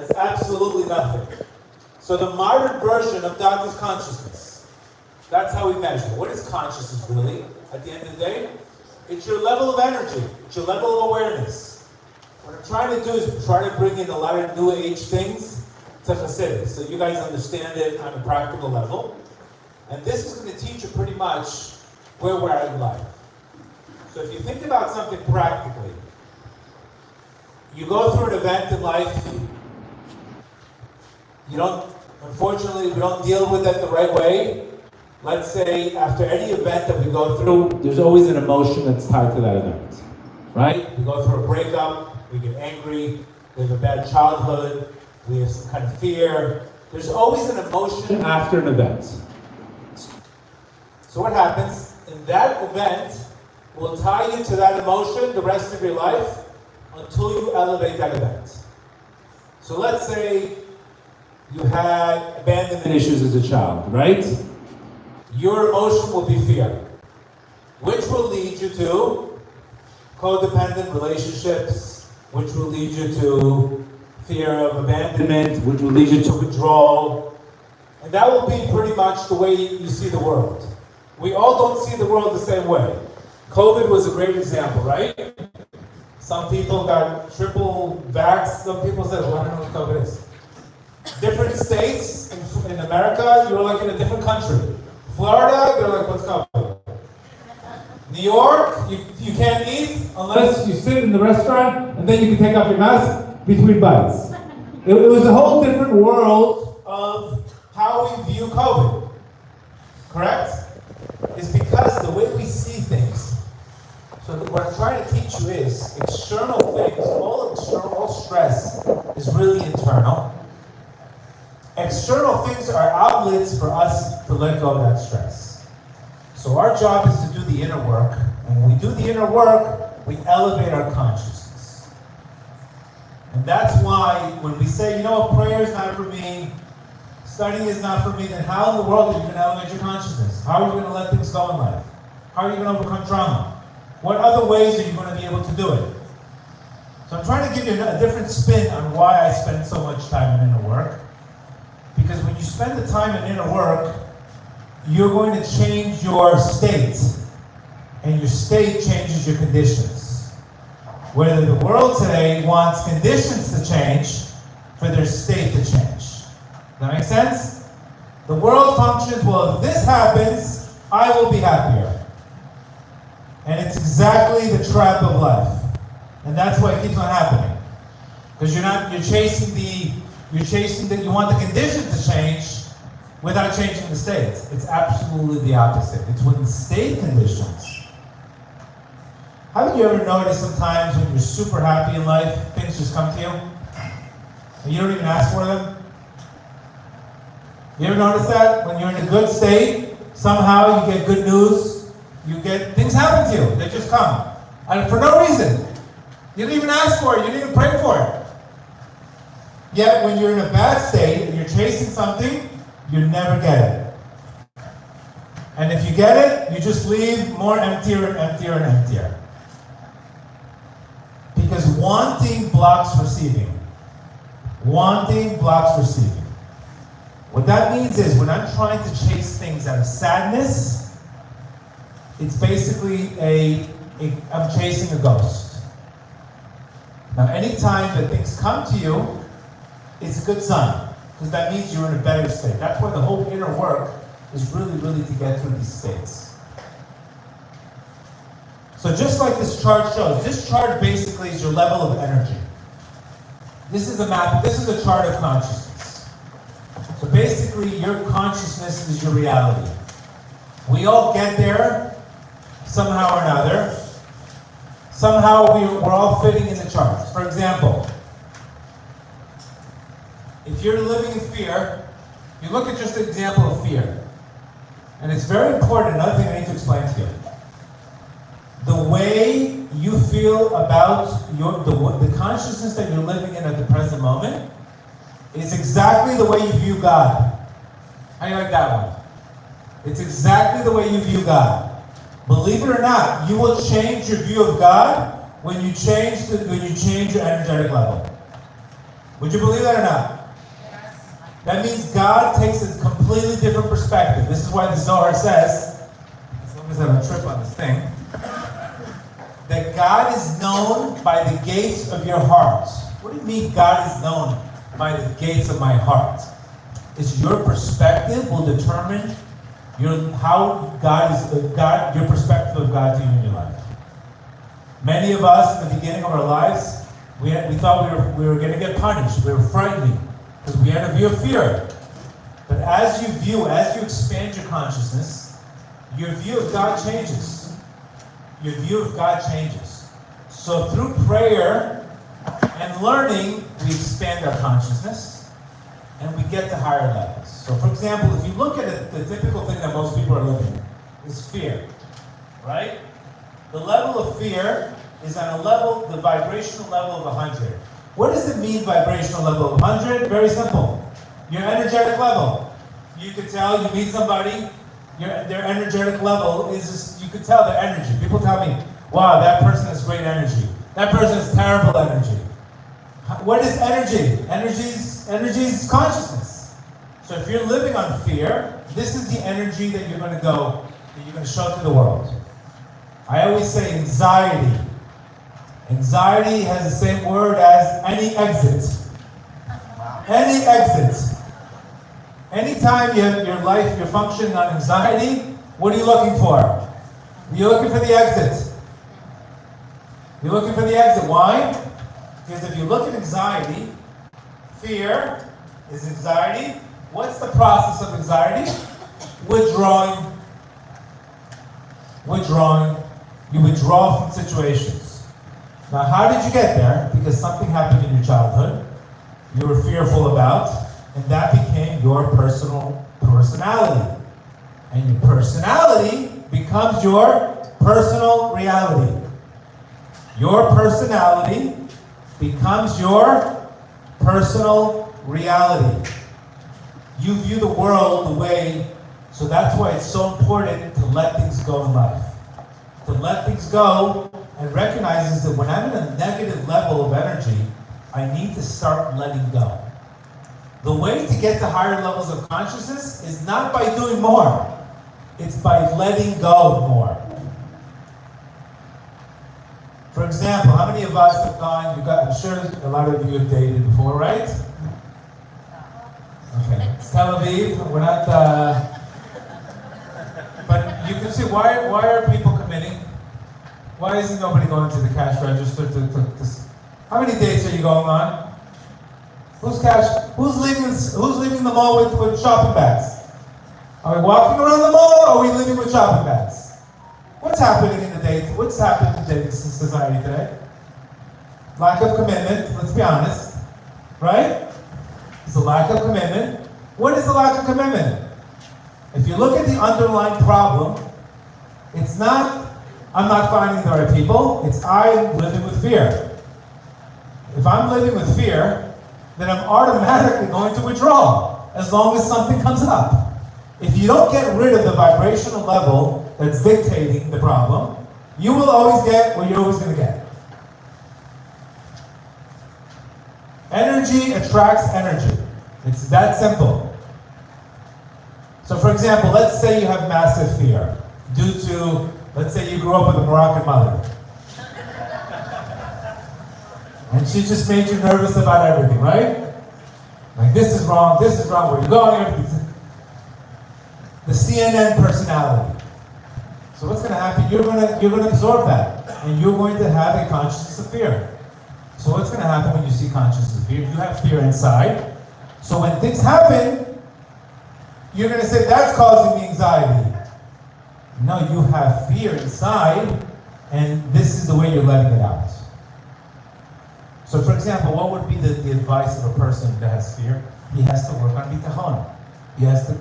That's absolutely nothing. So the modern version of that is consciousness. That's how we measure. What is consciousness really, at the end of the day? It's your level of energy. It's your level of awareness. What I'm trying to do is try to bring in a lot of new age things to Chassidus, so you guys understand it on a practical level. And this is going to teach you pretty much where we're at in life. So if you think about something practically, you go through an event in life, unfortunately, we don't deal with it the right way. Let's say after any event that we go through, there's always an emotion that's tied to that event, right? We go through a breakup, we get angry, we have a bad childhood, we have some kind of fear. There's always an emotion after an event. So what happens? In that event, will tie you to that emotion the rest of your life until you elevate that event. So let's say you had abandonment issues as a child, right? Your emotion will be fear, which will lead you to codependent relationships, which will lead you to fear of abandonment, which will lead you to withdrawal. And that will be pretty much the way you see the world. We all don't see the world the same way. COVID was a great example, right? Some people got triple vax. Some people said, well, I don't know what COVID is. Different states in America, you're like in a different country. Florida, they're like, what's COVID? New York, you can't eat unless you sit in the restaurant and then you can take off your mask between bites. It was a whole different world of how we view COVID. Correct? It's because the way we see things. So what I'm trying to teach you is external things, all stress is really internal. External things are outlets for us to let go of that stress. So our job is to do the inner work. And when we do the inner work, we elevate our consciousness. And that's why when we say, you know what, prayer is not for me, studying is not for me, then how in the world are you going to elevate your consciousness? How are you going to let things go in life? How are you going to overcome trauma? What other ways are you going to be able to do it? So I'm trying to give you a different spin on why I spend so much time in inner work. Because when you spend the time in inner work, you're going to change your state. And your state changes your conditions. Whether the world today wants conditions to change for their state to change. Does that make sense? The world functions, well, if this happens, I will be happier. And it's exactly the trap of life. And that's why it keeps on happening. Because you want the condition to change without changing the state. It's absolutely the opposite. It's when the state conditions. Haven't you ever noticed sometimes when you're super happy in life, things just come to you? And you don't even ask for them? You ever notice that? When you're in a good state, somehow you get good news, things happen to you. They just come. And for no reason. You didn't even ask for it. You didn't even pray for it. Yet when you're in a bad state and you're chasing something, you never get it. And if you get it, you just leave more emptier and emptier and emptier. Because wanting blocks receiving. Wanting blocks receiving. What that means is when I'm trying to chase things out of sadness, it's basically I'm chasing a ghost. Now anytime that things come to you, it's a good sign. Because that means you're in a better state. That's why the whole inner work is really, really to get through these states. So just like this chart shows, this chart basically is your level of energy. This is a map, this is a chart of consciousness. So basically your consciousness is your reality. We all get there somehow or another. Somehow we're all fitting in the charts. For example, if you're living in fear, you look at just an example of fear. And it's very important, another thing I need to explain to you. The way you feel about the consciousness that you're living in at the present moment is exactly the way you view God. How do you like that one? It's exactly the way you view God. Believe it or not, you will change your view of God when you change your energetic level. Would you believe that or not? Yes. That means God takes a completely different perspective. This is why the Zohar says, as long as I don't trip on this thing, that God is known by the gates of your heart. What do you mean God is known by the gates of my heart? It's your perspective will determine your perspective of God to you in your life. Many of us, in the beginning of our lives, we thought we were going to get punished. We were frightening because we had a view of fear. But as you expand your consciousness, your view of God changes. Your view of God changes. So through prayer and learning, we expand our consciousness and we get to higher levels. So for example, if you look at it, the typical thing that most people are living in is fear, right? The level of fear is on a level, the vibrational level of 100. What does it mean, vibrational level of 100? Very simple. Your energetic level. You could tell, you meet somebody, their energetic level is just, you could tell their energy. People tell me, wow, that person has great energy. That person has terrible energy. What is energy? Energy is consciousness. So if you're living on fear, this is the energy that you're going to show to the world. I always say anxiety. Anxiety has the same word as any exit. Any exit. Anytime you're functioning on anxiety, what are you looking for? You're looking for the exit. You're looking for the exit. Why? Because if you look at anxiety, fear is anxiety. What's the process of anxiety? Withdrawing. You withdraw from situations. Now, how did you get there? Because something happened in your childhood you were fearful about, and that became your personality. And your personality becomes your personal reality. Your personality becomes your personal reality. You view the world the way, so that's why it's so important to let things go in life. To let things go and recognize that when I'm in a negative level of energy, I need to start letting go. The way to get to higher levels of consciousness is not by doing more. It's by letting go of more. For example, how many of us have gone, I'm sure a lot of you have dated before, right? Okay, it's Tel Aviv, we're not, but you can see why are people committing? Why isn't nobody going to the cash register how many dates are you going on? Who's leaving the mall with shopping bags? Are we walking around the mall or are we leaving with shopping bags? What's happening in the dating society today? Lack of commitment, let's be honest. Right? It's a lack of commitment. What is the lack of commitment? If you look at the underlying problem, it's not, I'm not finding the right people, it's I'm living with fear. If I'm living with fear, then I'm automatically going to withdraw as long as something comes up. If you don't get rid of the vibrational level that's dictating the problem, you will always get what you're always going to get. Energy attracts energy. It's that simple. So for example, let's say you have massive fear due to, let's say you grew up with a Moroccan mother. And she just made you nervous about everything, right? Like this is wrong, where you're going, everything. The CNN personality. So what's going to happen? You're going to absorb that, and you're going to have a consciousness of fear. So what's going to happen when you see consciousness of fear? You have fear inside. So when things happen, you're going to say, that's causing me anxiety. No, you have fear inside, and this is the way you're letting it out. So for example, what would be the advice of a person that has fear? He has to work on bitachon. He has to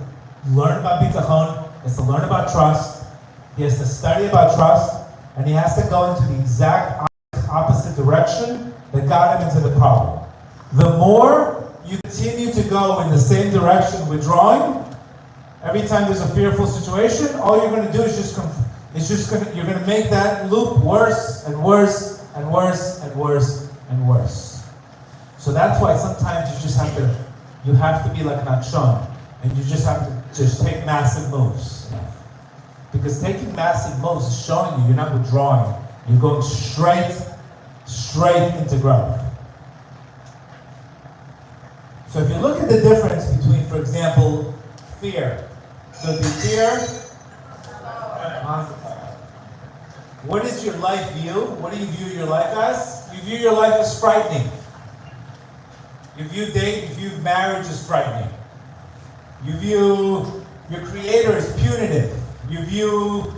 learn about bitachon, he has to learn about trust, he has to study about trust, and he has to go into the exact opposite direction that got him into the problem. The more you continue to go in the same direction withdrawing, every time there's a fearful situation, all you're going to do is you're going to make that loop worse and worse and worse and worse and worse. So that's why sometimes you have to be like an action, and you just have to just take massive moves. Because taking massive moves is showing you you're not withdrawing. You're going straight into growth. So if you look at the difference between, for example, fear. So the fear, what is your life view? What do you view your life as? You view your life as frightening. You view marriage as frightening. You view your creator as punitive. You view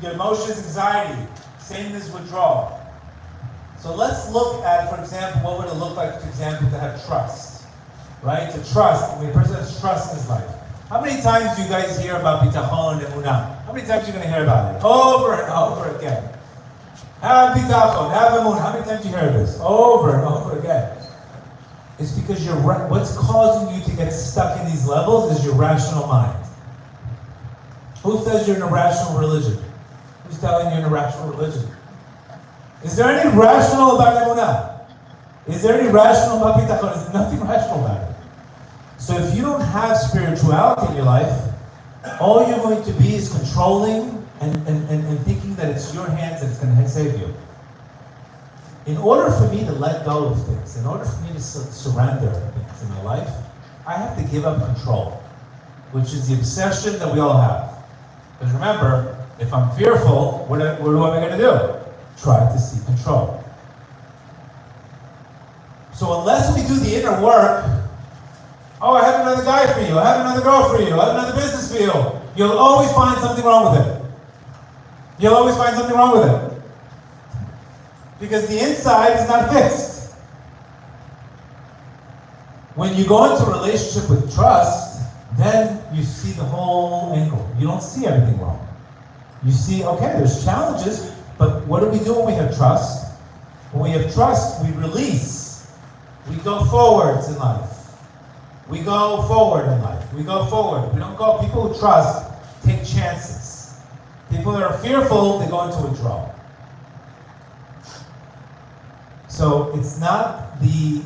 the emotions, anxiety, same as withdrawal. So let's look at, for example, what would it look like, for example, to have trust, right? To trust, when a person has trust in his life. How many times do you guys hear about bitachon and emunah? How many times are you going to hear about it? Over and over again. Have bitachon, have emunah. How many times do you hear this? Over and over again. It's because what's causing you to get stuck in these levels is your rational mind. Who says you're in a rational religion? Who's telling you you're in a rational religion? Is there any rational about emunah? Is there any rational about bitachon? There's nothing rational about it. So if you don't have spirituality in your life, all you're going to be is controlling and thinking that it's your hands that it's going to save you. In order for me to let go of things, in order for me to surrender things in my life, I have to give up control, which is the obsession that we all have. Because remember, if I'm fearful, what am I going to do? Try to seek control. So unless we do the inner work, oh, I have another guy for you, I have another girl for you, I have another business for you, you'll always find something wrong with it. You'll always find something wrong with it. Because the inside is not fixed. When you go into a relationship with trust, then you see the whole angle. You don't see everything wrong. You see, okay, there's challenges, but what do we do when we have trust? When we have trust, we release. We go forwards in life. We go forward in life. We go forward. We don't go, people who trust take chances. People that are fearful, they go into withdrawal. So it's not the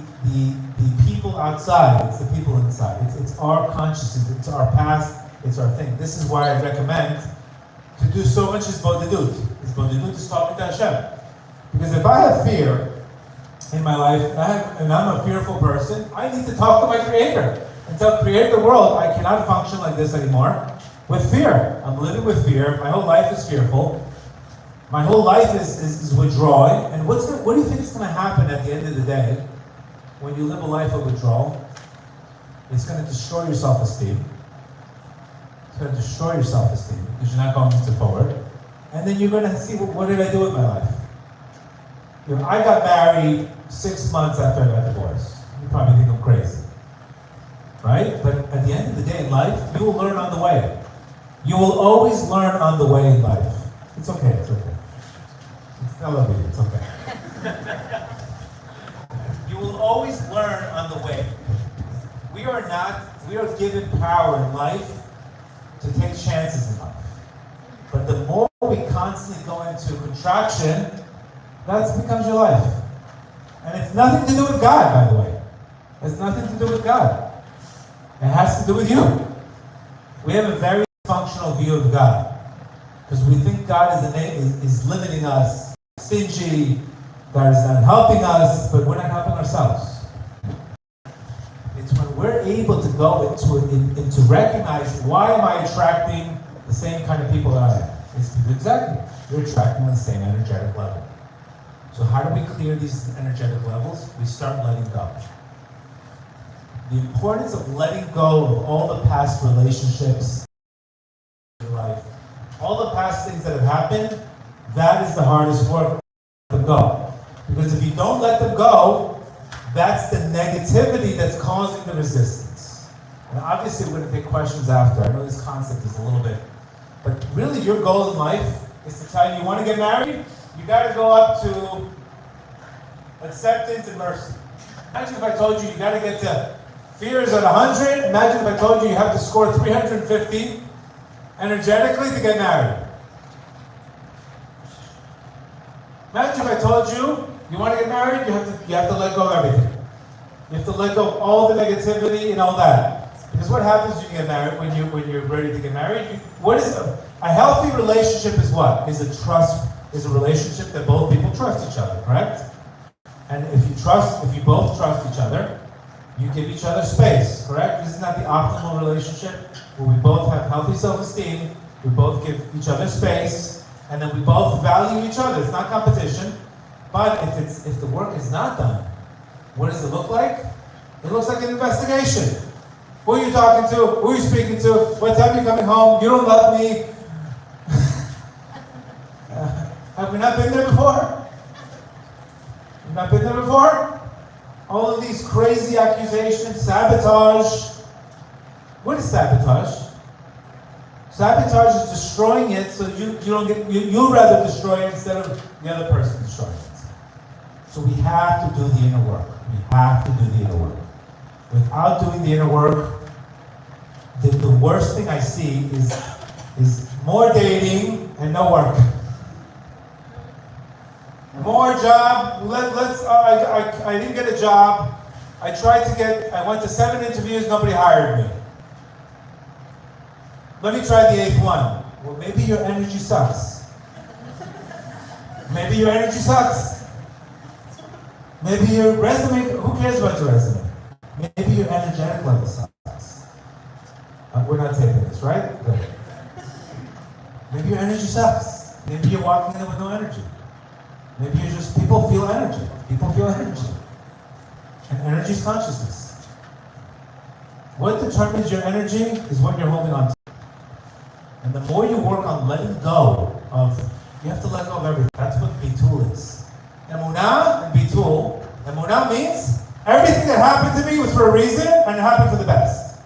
people outside, it's the people inside. It's our consciousness, it's our past, it's our thing. This is why I recommend to do so much hisbodedut. Hisbodedut is talking to Hashem. Because if I have fear in my life, and I'm a fearful person, I need to talk to my Creator and tell Creator the world, I cannot function like this anymore with fear. I'm living with fear. My whole life is fearful. My whole life is withdrawing. And what do you think is going to happen at the end of the day when you live a life of withdrawal? It's going to destroy your self-esteem. It's going to destroy your self-esteem because you're not going forward. And then you're going to see, what did I do with my life? You know, I got married 6 months after I got divorced. You probably think I'm crazy. Right? But at the end of the day in life, you will learn on the way. You will always learn on the way in life. It's okay, it's okay. I love you, it's okay. You will always learn on the way. We are given power in life to take chances in life. But the more we constantly go into contraction, that becomes your life. And it's nothing to do with God, by the way. It's nothing to do with God. It has to do with you. We have a very functional view of God. Because we think God is limiting us, stingy, God is not helping us, but we're not helping ourselves. It's when we're able to go into recognize, why am I attracting the same kind of people that I am? It's because exactly, you're attracting the same energetic level. So how do we clear these energetic levels? We start letting go. The importance of letting go of all the past relationships in your life, all the past things that have happened, that is the hardest work to let them go. Because if you don't let them go, that's the negativity that's causing the resistance. And obviously we're going to take questions after. I know this concept is a little bit, but really your goal in life is to tell you want to get married, you got to go up to acceptance and mercy. Imagine if I told you got to get to fears at 100. Imagine if I told you have to score 350 energetically to get married. Imagine if I told you You want to get married, you have to let go of everything. You have to let go of all the negativity and all that. Because what happens when you get married, when you're ready to get married? What is a healthy relationship is what? Is a relationship that both people trust each other, correct? And if you both trust each other, you give each other space, correct? This is not the optimal relationship where we both have healthy self-esteem, we both give each other space, and then we both value each other. It's not competition. But if the work is not done, what does it look like? It looks like an investigation. Who are you talking to? Who are you speaking to? What time are you coming home? You don't love me. Have we not been there before? We've not been there before? All of these crazy accusations, sabotage. What is sabotage? Sabotage is destroying it so you'd rather destroy it instead of the other person destroying it. So we have to do the inner work. We have to do the inner work. Without doing the inner work, the worst thing I see is more dating and no work. More job. I didn't get a job. I went to 7 interviews, nobody hired me. Let me try the 8th one. Well, maybe your energy sucks. Maybe your energy sucks. Maybe your resume, who cares about your resume? Maybe your energetic level sucks. We're not taping this, right? Good. Maybe your energy sucks. Maybe you're walking in there with no energy. Maybe you're just, people feel energy. People feel energy. And energy is consciousness. What determines your energy is what you're holding on to. And the more you work on letting go of, you have to let go of everything. That's what bitul is. Emunah and bitul. Emunah means everything that happened to me was for a reason and it happened for the best.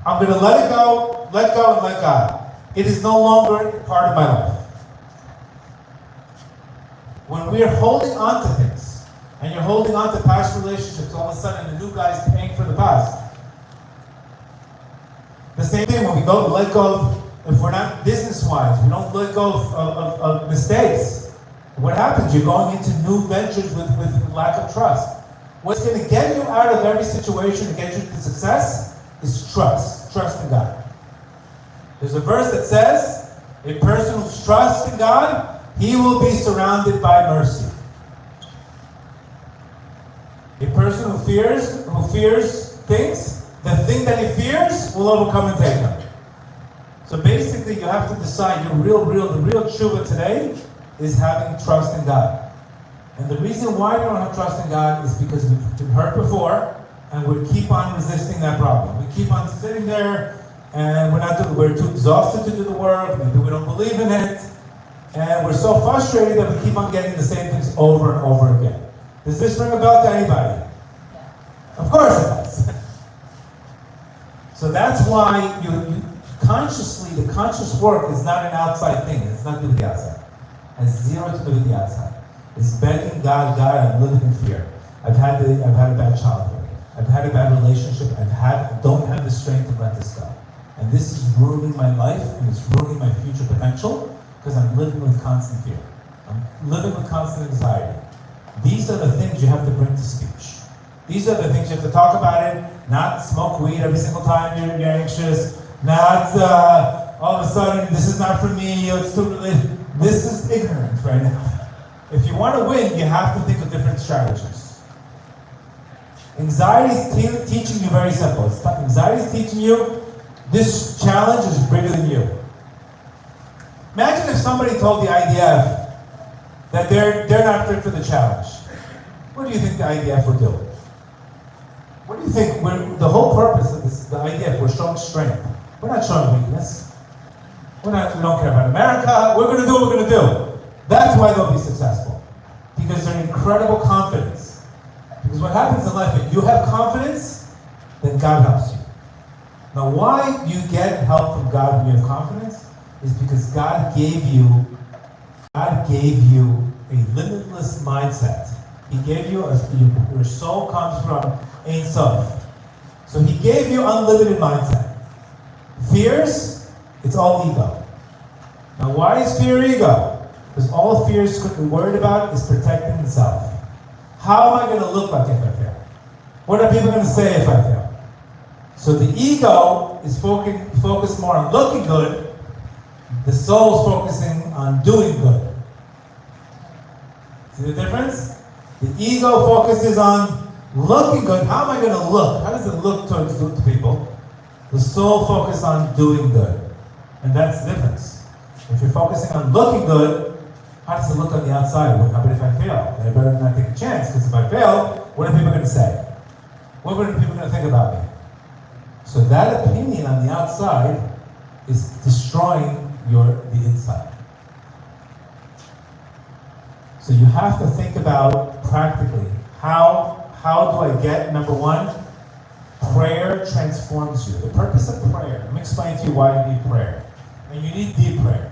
I'm going to let it go, and let God. It is no longer part of my life. When we are holding on to things, and you're holding on to past relationships, all of a sudden the new guy's paying for the past. The same thing when we go to let go of, if we're not business-wise, we don't let go of mistakes. What happens? You're going into new ventures with lack of trust. What's going to get you out of every situation and get you to success is trust. Trust in God. There's a verse that says, a person who trusts in God, he will be surrounded by mercy. A person who fears things, the thing that he fears will overcome and take him. So basically, you have to decide the real tshuva today is having trust in God. And the reason why we don't have trust in God is because we've been hurt before, and we keep on resisting that problem. We keep on sitting there, and we're too exhausted to do the work. Maybe we don't believe in it, and we're so frustrated that we keep on getting the same things over and over again. Does this ring a bell to anybody? Of course it does. So that's why you consciously, the conscious work is not an outside thing. It's not to do with the outside. It has zero to do with the outside. It's begging God, I'm living in fear. I've had a bad childhood. I've had a bad relationship. Don't have the strength to let this go. And this is ruining my life, and it's ruining my future potential, because I'm living with constant fear. I'm living with constant anxiety. These are the things you have to bring to speech. These are the things you have to talk about it, not smoke weed every single time you're anxious, not all of a sudden, this is not for me, it's too religious. This is ignorance right now. If you want to win, you have to think of different strategies. Anxiety is teaching you very simple. Anxiety is teaching you this challenge is bigger than you. Imagine if somebody told the IDF that they're not fit for the challenge. What do you think the IDF would do? What do you think? The whole purpose of this, the IDF, we're showing strength. We're not showing weakness. We don't care about America. We're going to do what we're going to do. That's why they'll be successful. Because they're incredible confidence. Because what happens in life, if you have confidence, then God helps you. Now, why you get help from God when you have confidence is because God gave you a limitless mindset. He gave you, your soul comes from Ein Sof. So he gave you unlimited mindset. Fears, it's all ego. Now why is fear ego? Because all fear is worried about is protecting itself. How am I going to look like if I fail? What are people going to say if I fail? So the ego is focused more on looking good. The soul is focusing on doing good. See the difference? The ego focuses on looking good. How am I going to look? How does it look to people? The soul focuses on doing good. And that's the difference. If you're focusing on looking good, how does it look on the outside? How about if I fail? I better not take a chance, because if I fail, what are people going to say? What are people going to think about me? So that opinion on the outside is destroying the inside. So you have to think about practically, how do I get, number one, prayer transforms you. The purpose of prayer, let me explain to you why you need prayer. And you need deep prayer.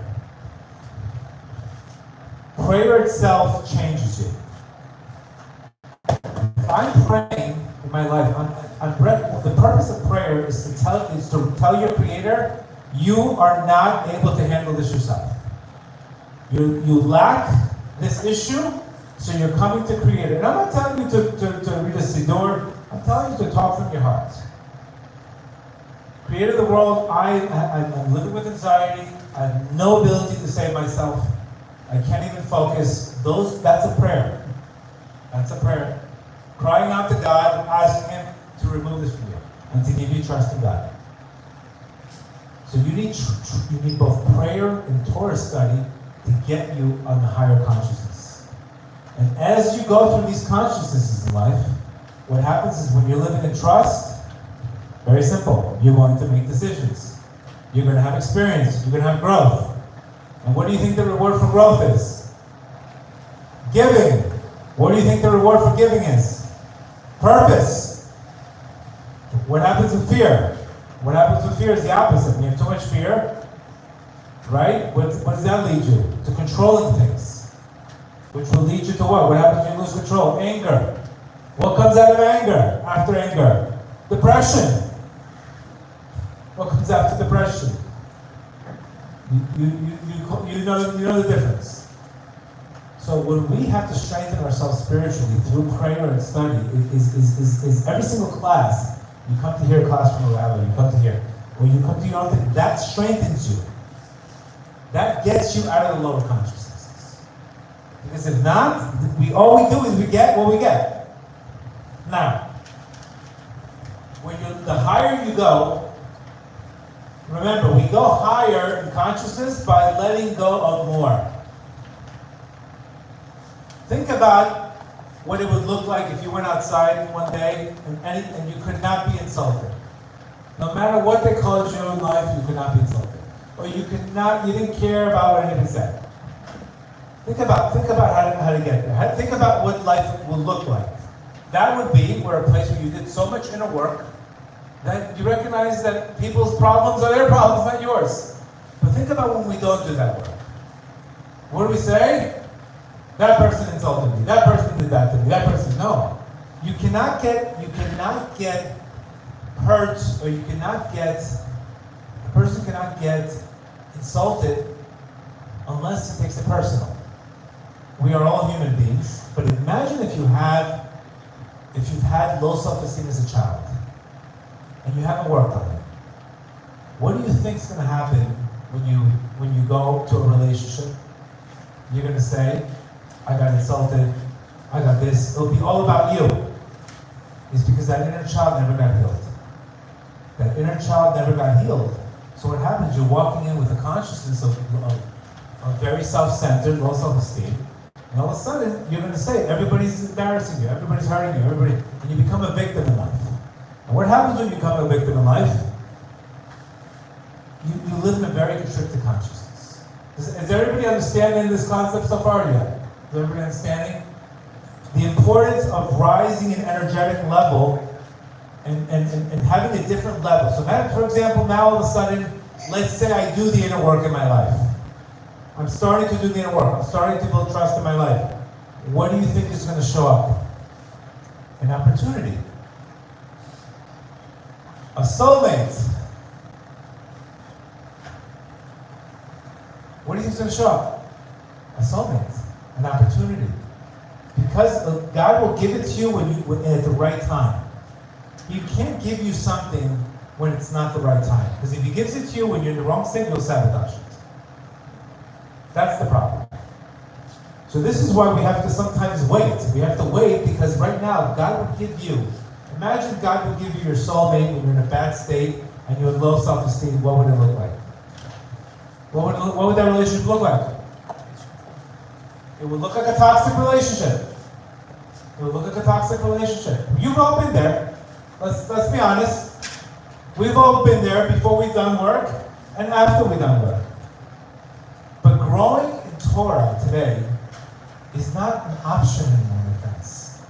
Prayer itself changes you. If I'm praying in my life, the purpose of prayer is to tell your Creator, you are not able to handle this yourself. You lack this issue, so you're coming to Creator. And I'm not telling you to read a Siddur, I'm telling you to talk from your heart. Creator of the world, I'm living with anxiety, I have no ability to save myself. I can't even focus. That's a prayer. That's a prayer. Crying out to God, asking Him to remove this from you and to give you trust in God. So you need both prayer and Torah study to get you on the higher consciousness. And as you go through these consciousnesses in life, what happens is when you're living in trust, very simple, you're going to make decisions. You're going to have experience. You're going to have growth. And what do you think the reward for growth is? Giving. What do you think the reward for giving is? Purpose. What happens with fear? What happens with fear is the opposite. When you have too much fear, right? What does that lead you? To controlling things. Which will lead you to what? What happens when you lose control? Anger. What comes out of anger? After anger? Depression. What comes after depression? You know the difference. So when we have to strengthen ourselves spiritually through prayer and study, is every single class, you come to hear a class from a rabbi, you come to hear, or you come to your own thing, that strengthens you. That gets you out of the lower consciousnesses. Because if not, all we do is we get what we get. Now, the higher you go, remember, we go higher in consciousness by letting go of more. Think about what it would look like if you went outside one day and you could not be insulted. No matter what they called you in life, you could not be insulted. Or you didn't care about what anyone said. Think about how to get there. Think about what life will look like. That would be a place where you did so much inner work that you recognize that people's problems are their problems, not yours. But think about when we don't do that work. What do we say? That person insulted me. That person did that to me. That person, no. You cannot get hurt, or a person cannot get insulted unless he takes it personal. We are all human beings, but imagine if you've had low self-esteem as a child, and you haven't worked on it. What do you think is going to happen when you go to a relationship? You're going to say, I got insulted, I got this. It'll be all about you. It's because that inner child never got healed. That inner child never got healed. So what happens, you're walking in with a consciousness of very self-centered, low self-esteem, and all of a sudden, you're going to say, everybody's embarrassing you, everybody's hurting you, and you become a victim in life. And what happens when you become a victim in life? You live in a very constricted consciousness. Is everybody understanding this concept so far yet? Is everybody understanding? The importance of rising an energetic level and having a different level. So for example, now all of a sudden, let's say I do the inner work in my life. I'm starting to do the inner work. I'm starting to build trust in my life. What do you think is going to show up? An opportunity. A soulmate. What do you think is going to show up? A soulmate. An opportunity. because God will give it to you at the right time. He can't give you something when it's not the right time. Because if He gives it to you when you're in the wrong state, you'll sabotage it. That's the problem. So this is why we have to sometimes wait. We have to wait because right now, God would give you, imagine God would give you your soulmate when you're in a bad state and you have low self-esteem. What would it look like? What would that relationship look like? It would look like a toxic relationship. It would look like a toxic relationship. You've all been there. Let's be honest. We've all been there before we've done work and after we've done work. But growing in Torah today is not an option anymore, my friends.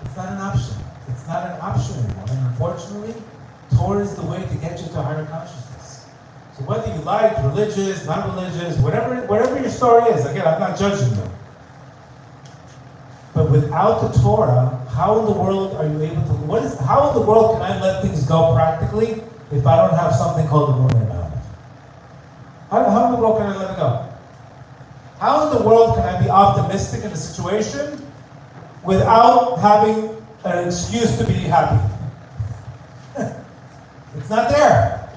It's not an option. It's not an option anymore. And unfortunately, Torah is the way to get you to higher consciousness. So whether you like religious, non-religious, whatever your story is, again, I'm not judging you. But without the Torah, how in the world are you able to, how in the world can I let things go practically if I don't have something called the moon in my life? How in the world can I let it go? How in the world can I be optimistic in a situation without having an excuse to be happy? It's not there.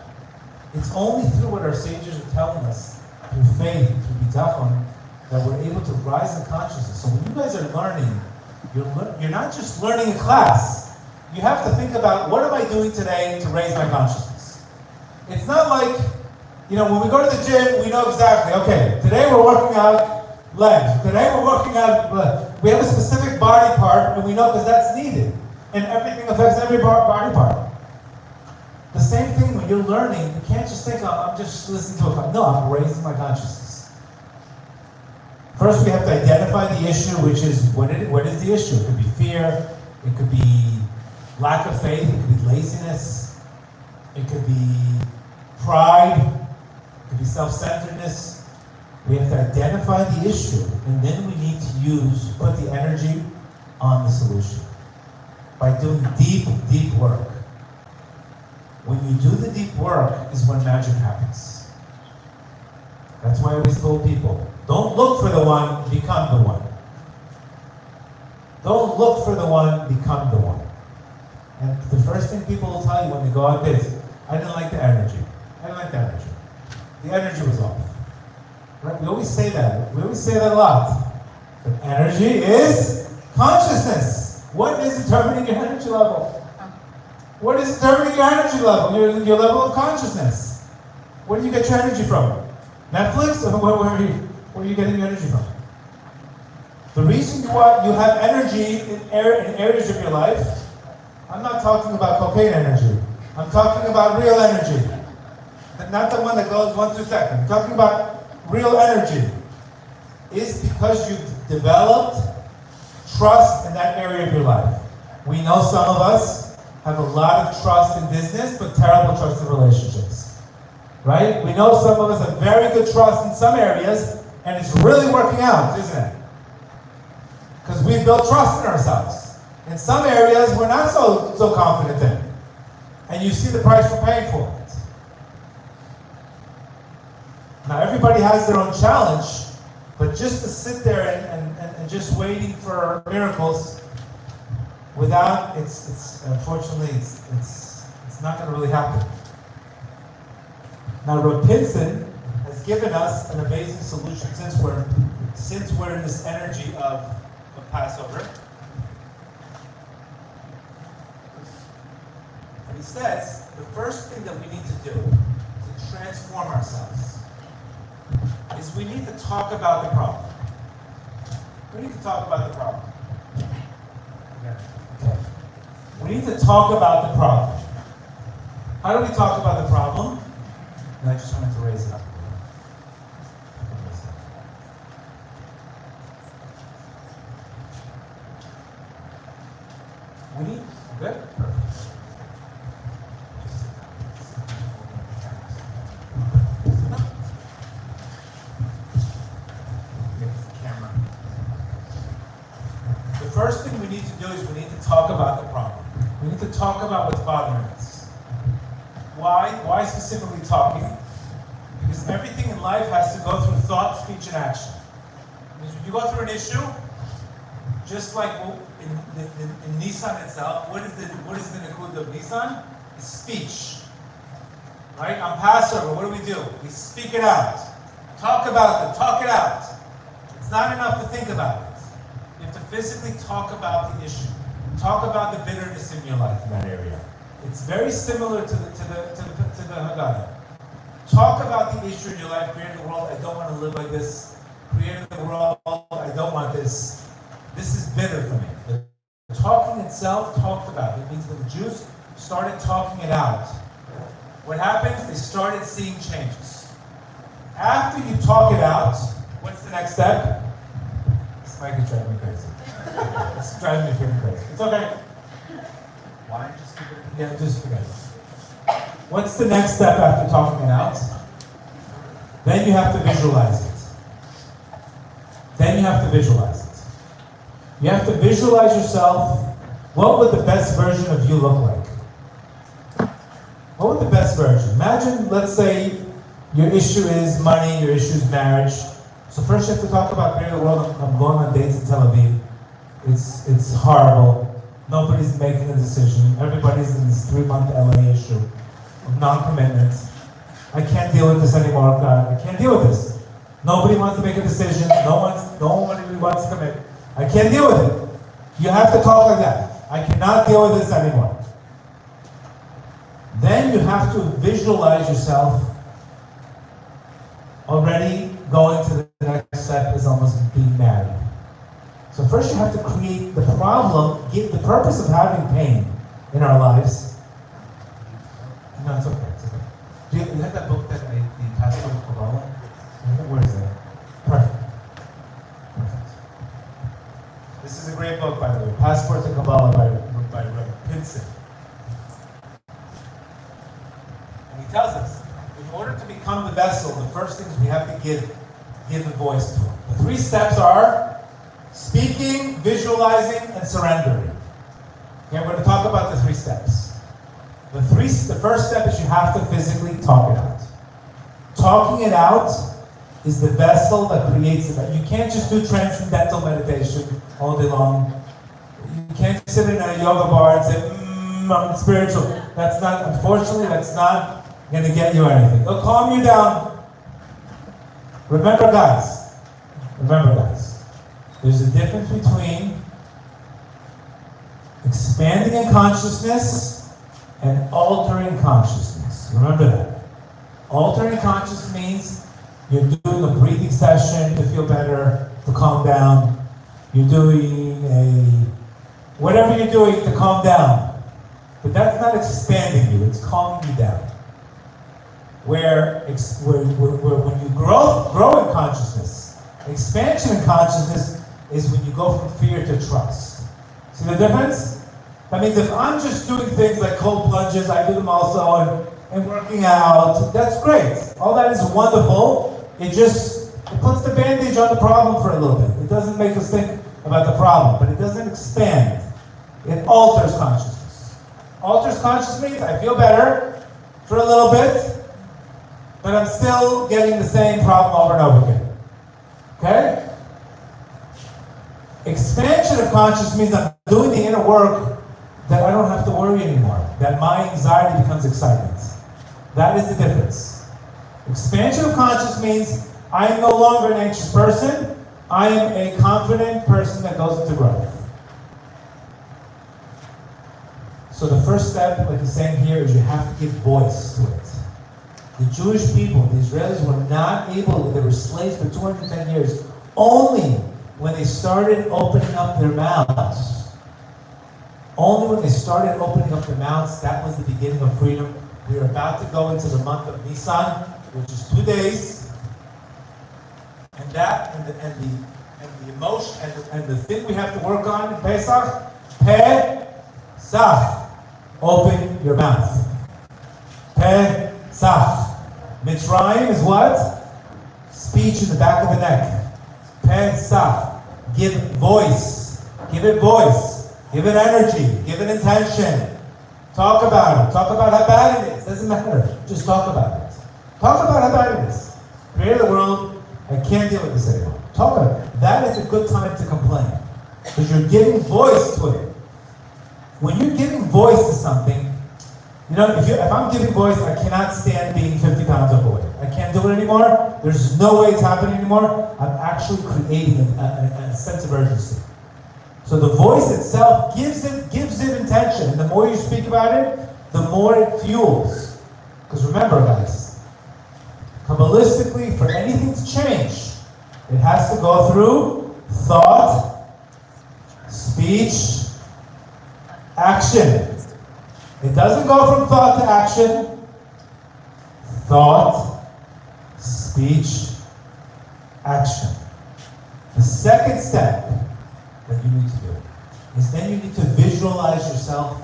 It's only through what our sages are telling us, through faith, through bitachon, that we're able to rise in consciousness. So when you guys are learning, you're not just learning a class. You have to think about, what am I doing today to raise my consciousness? It's not like, when we go to the gym, we know exactly, okay, today we're working out legs. Today we're working out, we have a specific body part, and we know because that's needed. And everything affects every body part. The same thing when you're learning, you can't just think, I'm just listening to a class. No, I'm raising my consciousness. First, we have to identify the issue, which is, what is the issue? It could be fear, it could be lack of faith, it could be laziness, it could be pride, it could be self-centeredness. We have to identify the issue, and then we need to put the energy on the solution by doing deep, deep work. When you do the deep work is when magic happens. That's why I always told people, don't look for the one, become the one. Don't look for the one, become the one. And the first thing people will tell you when they go out is, I didn't like the energy. I didn't like the energy. The energy was off. Right? We always say that. We always say that a lot. But energy is consciousness. What is determining your energy level? What is determining your energy level? Your level of consciousness. Where do you get your energy from? Netflix? Or where are you getting your energy from? The reason why you have energy in areas of your life, I'm not talking about cocaine energy. I'm talking about real energy. Not the one that goes 1, 2 seconds. I'm talking about real energy. Is because you've developed trust in that area of your life. We know some of us have a lot of trust in business, but terrible trust in relationships. Right? We know some of us have very good trust in some areas, and it's really working out, isn't it? Because we've built trust in ourselves. In some areas, we're not so confident in. And you see the price we're paying for it. Now, everybody has their own challenge, but just to sit there and just waiting for miracles without, unfortunately, it's not going to really happen. Now, Rav Pinson has given us an amazing solution since we're in this energy of Passover. And he says the first thing that we need to do to transform ourselves is we need to talk about the problem. We need to talk about the problem. Okay. We need to talk about the problem. How do we talk about the problem? And I just wanted to raise it up. We need, good? Perfect. The first thing we need to do is we need to talk about the problem. We need to talk about what's bothering us. Why? Why specifically talking? Because everything in life has to go through thought, speech, and action. Because when you go through an issue, just like in Nissan itself, what is the Nikud of Nissan? It's speech. Right? On Passover, what do? We speak it out. Talk about it. Talk it out. It's not enough to think about it. You have to physically talk about the issue. Talk about the bitterness in your life in that area. It's very similar to the Haggadah. Talk about the issue in your life. Created the world. I don't want to live like this. Created the world. I don't want this. This is bitter for me. The talking itself talked about. It means when the Jews started talking it out, what happens? They started seeing changes. After you talk it out, what's the next step? This mic is driving me crazy. It's driving me freaking crazy. It's okay. Why don't you just keep it? Yeah, just forget it. What's the next step after talking it out? Then you have to visualize it. You have to visualize yourself. What would the best version of you look like? What would the best version? Imagine, let's say, your issue is money, your issue is marriage. So first you have to talk about creating the world. I'm going on dates in Tel Aviv. It's horrible. Nobody's making a decision. Everybody's in this 3-month LA issue of non-commitment. I can't deal with this anymore, God. I can't deal with this. Nobody wants to make a decision. No one really wants to commit. I can't deal with it. You have to talk like that. I cannot deal with this anymore. Then you have to visualize yourself already going to the next step is almost being married. So first you have to create the problem, the purpose of having pain in our lives. No, it's okay. It's okay. Do you have that book that the Passport of Kabbalah? Where is that? Perfect. This is a great book, by the way. Passport to Kabbalah by Rabbi Pinson. And he tells us, in order to become the vessel, the first things we have to give a voice to. The 3 steps are speaking, visualizing, and surrendering. Okay, we're going to talk about the 3 steps. The first step is you have to physically talk it out. Talking it out is the vessel that creates it. You can't just do transcendental meditation all day long. You can't sit in a yoga bar and say, I'm spiritual. Unfortunately, that's not going to get you anything. It'll calm you down. Remember guys, there's a difference between expanding in consciousness and altering consciousness. Remember that. Altering consciousness means you're doing a breathing session to feel better, to calm down. You're doing whatever you're doing to calm down. But that's not expanding you, it's calming you down. Where when you grow in consciousness, expansion in consciousness is when you go from fear to trust. See the difference? That means if I'm just doing things like cold plunges, I do them also, and working out, that's great. All that is wonderful. It puts the bandage on the problem for a little bit. It doesn't make us think about the problem, but it doesn't expand. It alters consciousness. Alters consciousness means I feel better for a little bit, but I'm still getting the same problem over and over again. Okay? Expansion of consciousness means I'm doing the inner work that I don't have to worry anymore, that my anxiety becomes excitement. That is the difference. Expansion of consciousness means I am no longer an anxious person, I am a confident person that goes into growth. So the first step, like he's saying here, is you have to give voice to it. The Jewish people, the Israelis, were not able, they were slaves for 210 years, only when they started opening up their mouths. Only when they started opening up their mouths, that was the beginning of freedom. We are about to go into the month of Nisan, which is 2 days. And that, and the emotion, and the thing we have to work on in Pesach, Pesach. Open your mouth. Pesach. Mitzrayim is what? Speech in the back of the neck. Pesach. Give voice. Give it voice. Give it energy. Give it intention. Talk about it. Talk about how bad it is. Doesn't matter. Just talk about it. Talk about how bad it is. Created the world. I can't deal with this anymore. Talk about it. That is a good time to complain. Because you're giving voice to it. When you're giving voice to something, you know, if I'm giving voice, I cannot stand being 50 pounds overweight. I can't do it anymore. There's no way it's happening anymore. I'm actually creating a sense of urgency. So the voice itself gives it intention. And the more you speak about it, the more it fuels. Because remember, guys, Kabbalistically, for anything to change, it has to go through thought, speech, action. It doesn't go from thought to action. Thought, speech, action. The second step that you need to do is then you need to visualize yourself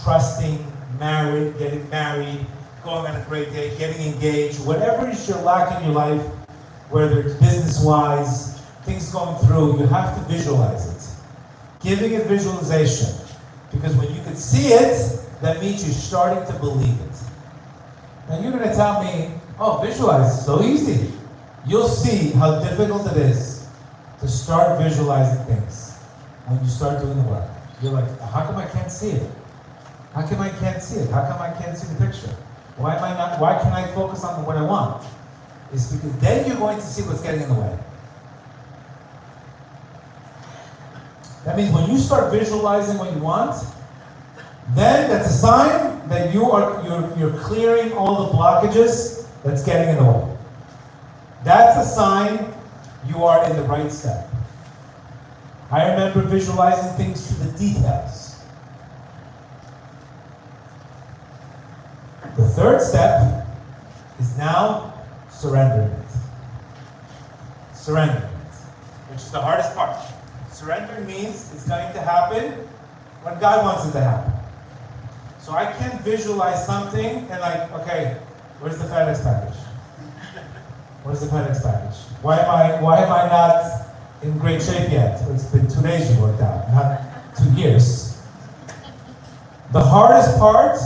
trusting, getting married, going on a great day, getting engaged, whatever is your lack in your life, whether it's business-wise, things going through, you have to visualize it. Giving it visualization. Because when you can see it, that means you're starting to believe it. Now you're going to tell me, oh, visualize, so easy. You'll see how difficult it is to start visualizing things when you start doing the work. You're like, how come I can't see it? How come I can't see it? How come I can't see the picture? Why can't I focus on what I want? It's because then you're going to see what's getting in the way. That means when you start visualizing what you want, then that's a sign that you're clearing all the blockages that's getting in the way. That's a sign you are in the right step. I remember visualizing things to the details. The third step is now surrendering it. Surrendering it, which is the hardest part. Surrendering means it's going to happen when God wants it to happen. So I can't visualize something and like, okay, where's the FedEx package? Where's the FedEx package? Why am I not in great shape yet? It's been 2 days you worked out, not 2 years. The hardest part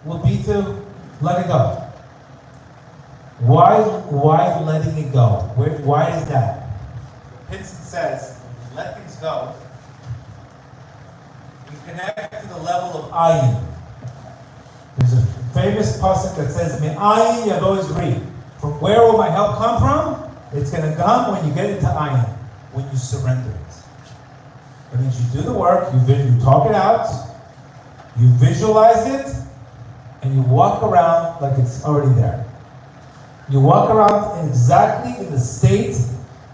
will be to let it go. Why letting it go? Why is that? Pinson says, let things go. You connect to the level of ayin. There's a famous pasuk that says, "Me'ayin yavo zri." From where will my help come from? It's going to come when you get into ayin, when you surrender it. That means you do the work, you talk it out, you visualize it, and you walk around like it's already there. You walk around exactly in the state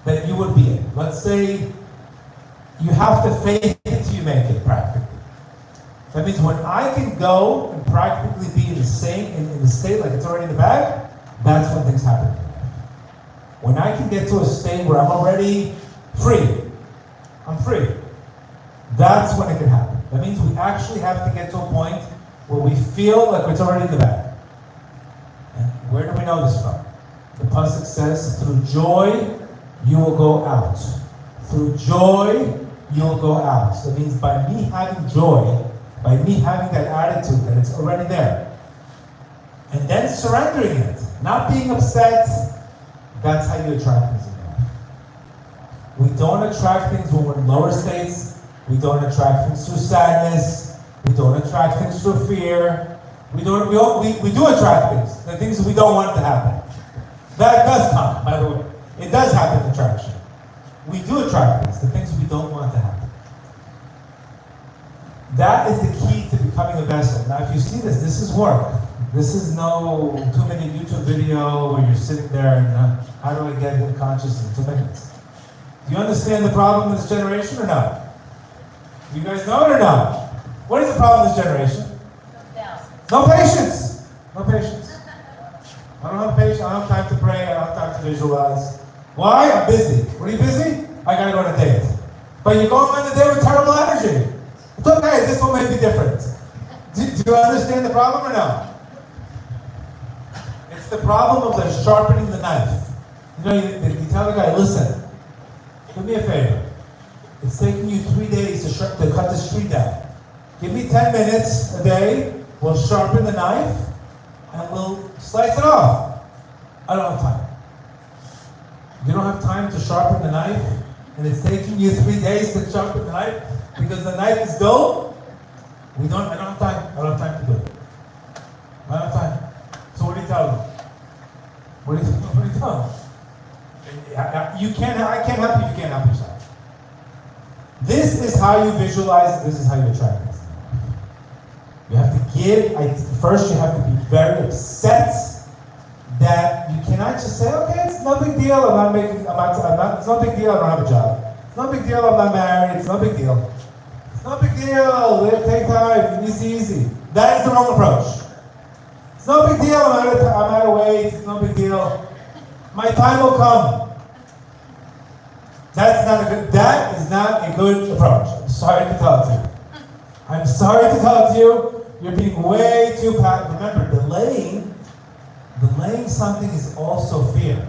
that you would be in. Let's say you have to fake it till you make it practically. That means when I can go and practically be in the state like it's already in the bag, that's when things happen. When I can get to a state where I'm already free, I'm free, that's when it can happen. That means we actually have to get to a point where we feel like it's already in the bag. And where do we know this from? The pasuk says, through joy you will go out. Through joy you will go out. So it means by me having joy, by me having that attitude that it's already there, and then surrendering it, not being upset, that's how you attract things in your life. We don't attract things when we're in lower states. We don't attract things through sadness. We don't attract things through fear. We do attract things, the things that we don't want to happen. That does come, by the way. It does happen, attraction. We do attract things, the things we don't want to happen. That is the key to becoming a vessel. Now, if you see this is work. This is no 2-minute YouTube video where you're sitting there and how do I get conscious in 2 minutes? Do you understand the problem of this generation or no? Do you guys know it or no? What is the problem of this generation? No patience. No patience. I don't have patience. I don't have time to pray. I don't have time to visualize. Why? I'm busy. What are you busy? I gotta go on a date. But you're going on a date with terrible energy. It's okay. This one may be different. Do you understand the problem or no? It's the problem of the sharpening the knife. You know, you tell the guy, listen, do me a favor. It's taking you 3 days to cut this tree down. Give me 10 minutes a day. We'll sharpen the knife and we'll slice it off. I don't have time. You don't have time to sharpen the knife and it's taking you 3 days to sharpen the knife because the knife is dull, I don't have time. I don't have time to do it. I don't have time. So what do you tell them? What do you tell them? I can't help you if you can't help yourself. This is how you visualize, this is how you attract it. You have to first you have to be very upset that you cannot just say, okay, it's no big deal, it's no big deal, I don't have a job. It's no big deal, I'm not married, it's no big deal. It's no big deal, it'll take time, it's easy. That is the wrong approach. It's no big deal, I'm out of weight, it's no big deal. My time will come. That is not a good approach. I'm sorry to tell it to you. I'm sorry to tell it to you. You're being way too passive. Remember, delaying something is also fear.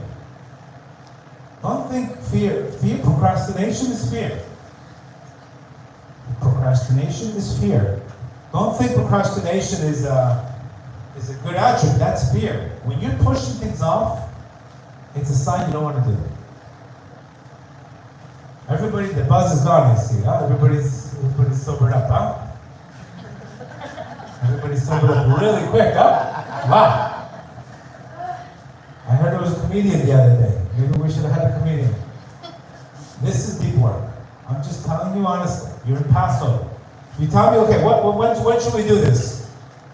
Don't think fear. Procrastination is fear. Procrastination is fear. Don't think procrastination is a good attribute. That's fear. When you're pushing things off, it's a sign you don't want to do it. Everybody, the buzz is gone, I see. Huh? Everybody's sobered up, huh? Everybody's sobered up really quick, huh? Wow. I heard there was a comedian the other day. Maybe we should have had a comedian. This is deep work. I'm just telling you honestly. You're in Passover. You tell me, okay, when should we do this?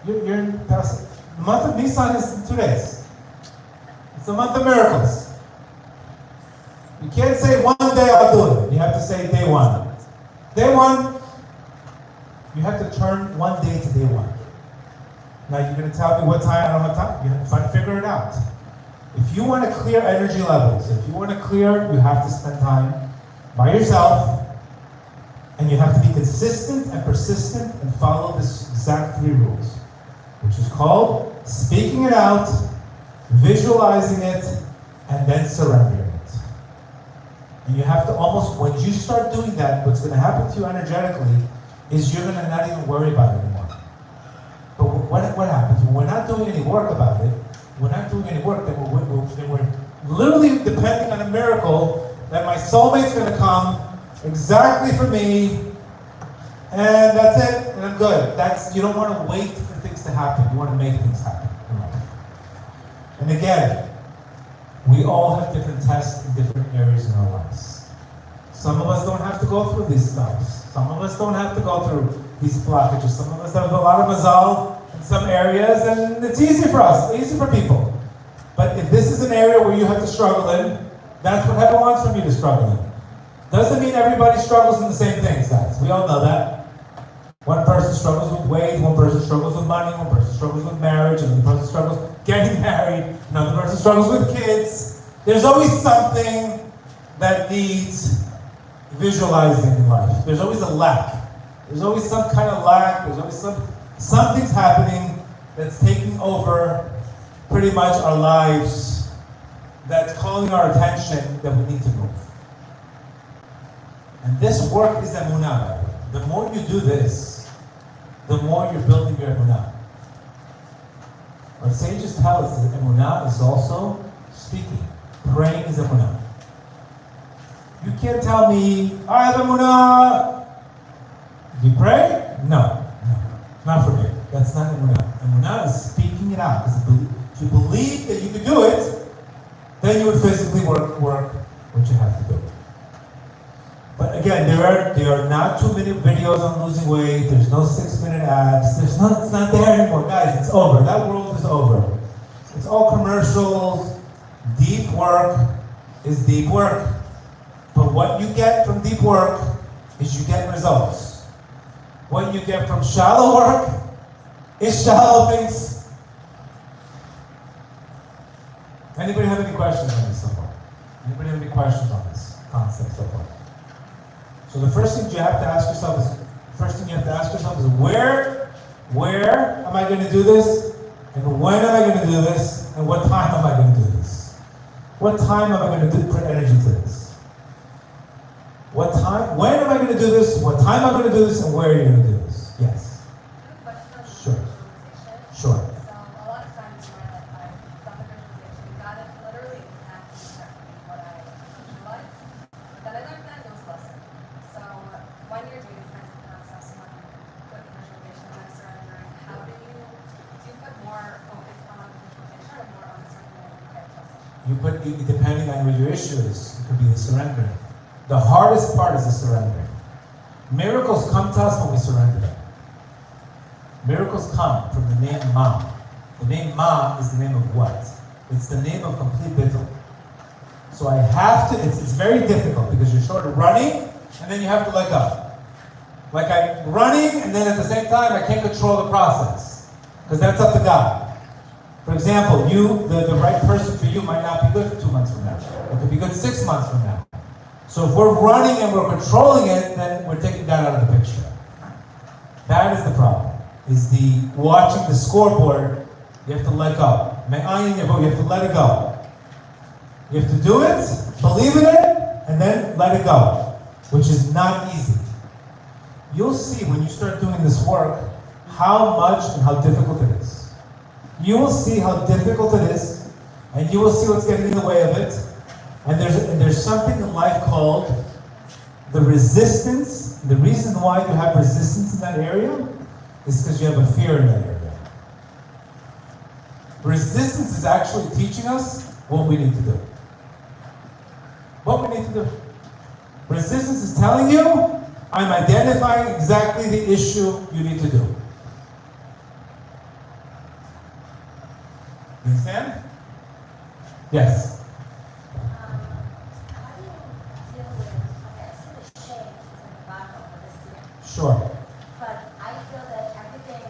You're in Passover. The month of Nisan is in 2 days. It's the month of miracles. You can't say one day I'll do it. You have to say day one. Day one, you have to turn one day to day one. Now you're going to tell me what time, I don't have time. You have to figure it out. If you want to clear energy levels, if you want to clear, you have to spend time by yourself, and you have to be consistent and persistent and follow this exact 3 rules, which is called speaking it out, visualizing it, and then surrendering it. And you have to almost, when you start doing that, what's going to happen to you energetically is you're going to not even worry about it anymore. But what happens? When we're not doing any work about it, then we're literally depending on a miracle that my soulmate's going to come exactly for me, and that's it, and I'm good. You don't want to wait for things to happen. You want to make things happen in life. And again, we all have different tests in different areas in our lives. Some of us don't have to go through these stops. Some of us don't have to go through these blockages. Some of us have a lot of mazal in some areas, and it's easy for us, easy for people. But if this is an area where you have to struggle in, that's what heaven wants from you to struggle in. Doesn't mean everybody struggles in the same things, guys. We all know that. One person struggles with weight, one person struggles with money, one person struggles with marriage, another person struggles getting married, another person struggles with kids. There's always something that needs visualizing in life. There's always a lack. There's always some kind of lack. There's always something's happening that's taking over pretty much our lives, that's calling our attention that we need to move. And this work is emunah, by the way. The more you do this, the more you're building your emunah. Our sages tell us that emunah is also speaking. Praying is emunah. You can't tell me, I have emunah. Do you pray? No. Not for me. That's not emunah. Emunah is speaking it out. If you believe that you can do it, then you would physically work what you have to do. But again, there are not 2-minute videos on losing weight. There's no 6-minute ads. It's not there anymore. Guys, it's over. That world is over. It's all commercials. Deep work is deep work. But what you get from deep work is you get results. What you get from shallow work is shallow things. Anybody have any questions on this so far? Anybody have any questions on this concept so far? So the first thing you have to ask yourself is where am I going to do this? And when am I going to do this? And what time am I going to do this? What time am I going to put energy to this? When am I going to do this? What time am I going to do this? And where are you going to do this? Yes. Sure. So a lot of times in my life, I've done the visualization, got it literally exactly what I visualized. But then I learned that there depending on what your issue is, it could be the surrendering. The hardest part is the surrendering. Miracles come to us when we surrender them. Miracles come from the name Ma. The name Ma is the name of what? It's the name of complete bittul. So I have to, it's very difficult because you're sort of running and then you have to let go. Like I'm running and then at the same time I can't control the process because that's up to God. For example, the right person for you might not be good 2 months from now. It could be good 6 months from now. So if we're running and we're controlling it, then we're taking God out of the picture. That is the problem. Is the watching the scoreboard, you have to let go. You have to let it go. You have to do it, believe in it, and then let it go, which is not easy. You'll see when you start doing this work how much and how difficult it is. You will see how difficult it is, and you will see what's getting in the way of it. And there's something in life called the resistance. The reason why you have resistance in that area is because you have a fear in that area. Resistance is actually teaching us what we need to do. What we need to do. Resistance is telling you, I'm identifying exactly the issue you need to do. You understand? Yes. How do you deal with, okay, I see the shame is in the bottom of this year, Sure. but I feel that everything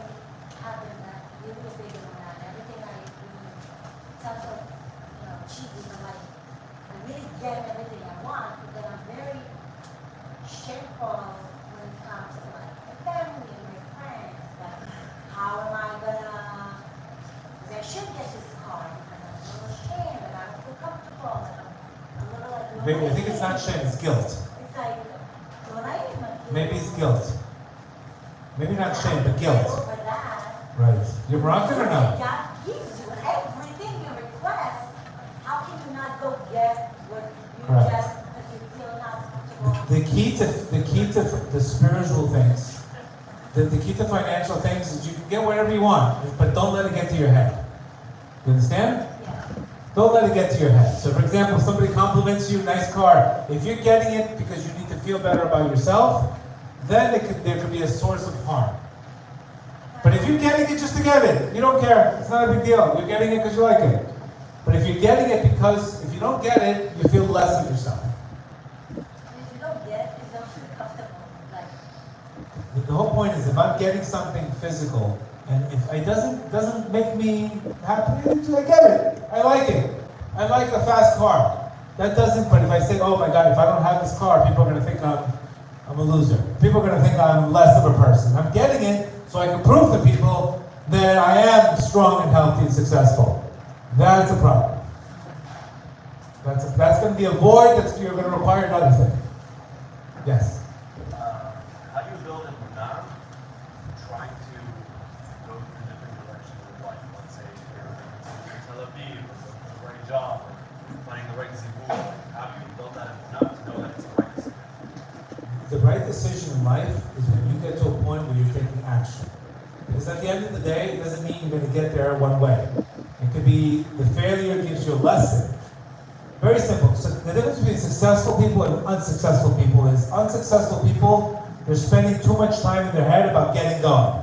happens that really big and that everything I do sounds so, cheesy, but like, I really get everything I want, but then I'm very shameful when it comes to like my family and my friends, that how am I gonna, because I should get this car, because I'm a little ashamed and I don't feel comfortable, and I'm a little like, Maybe I think it's not shame, it's guilt. It's like, when I am a Maybe it's guilt. Maybe not shame, but guilt. over that, Right. You're Moroccan or no? God gives you everything you request. How can you not go get what you Correct. just, because you feel not comfortable? The key to the spiritual things, the key to financial things is you can get whatever you want, but don't let it get to your head. You understand? Yeah. Don't let it get to your head. So for example, somebody compliments you, nice car. If you're getting it because you need to feel better about yourself, then there could be a source of harm. But if you're getting it just to get it, you don't care. It's not a big deal. You're getting it because you like it. But if you're getting it because if you don't get it, you feel less of yourself. And if you don't get it, you don't feel comfortable. Like, The whole point is if I'm getting something physical and if it doesn't make me happy, I get it. I like it. I like a fast car. That doesn't, but if I say, oh my God, if I don't have this car, people are going to think I'm a loser. People are going to think I'm less of a person. I'm getting it so I can prove to people that I am strong and healthy and successful. That's a problem. That's going to be a void you're going to require another thing. Yes? How do you build a munah trying to go through different directions in life? Let's say you're in JTLV, or the right job, or finding the right zivug. How do you build that munah to know that it's the right decision? The right decision in life is when you get to a point where you're taking action. Because at the end of the day, it doesn't mean you're going to get there one way. It could be the failure gives you a lesson. Very simple. So the difference between successful people and unsuccessful people is unsuccessful people, they're spending too much time in their head about getting going.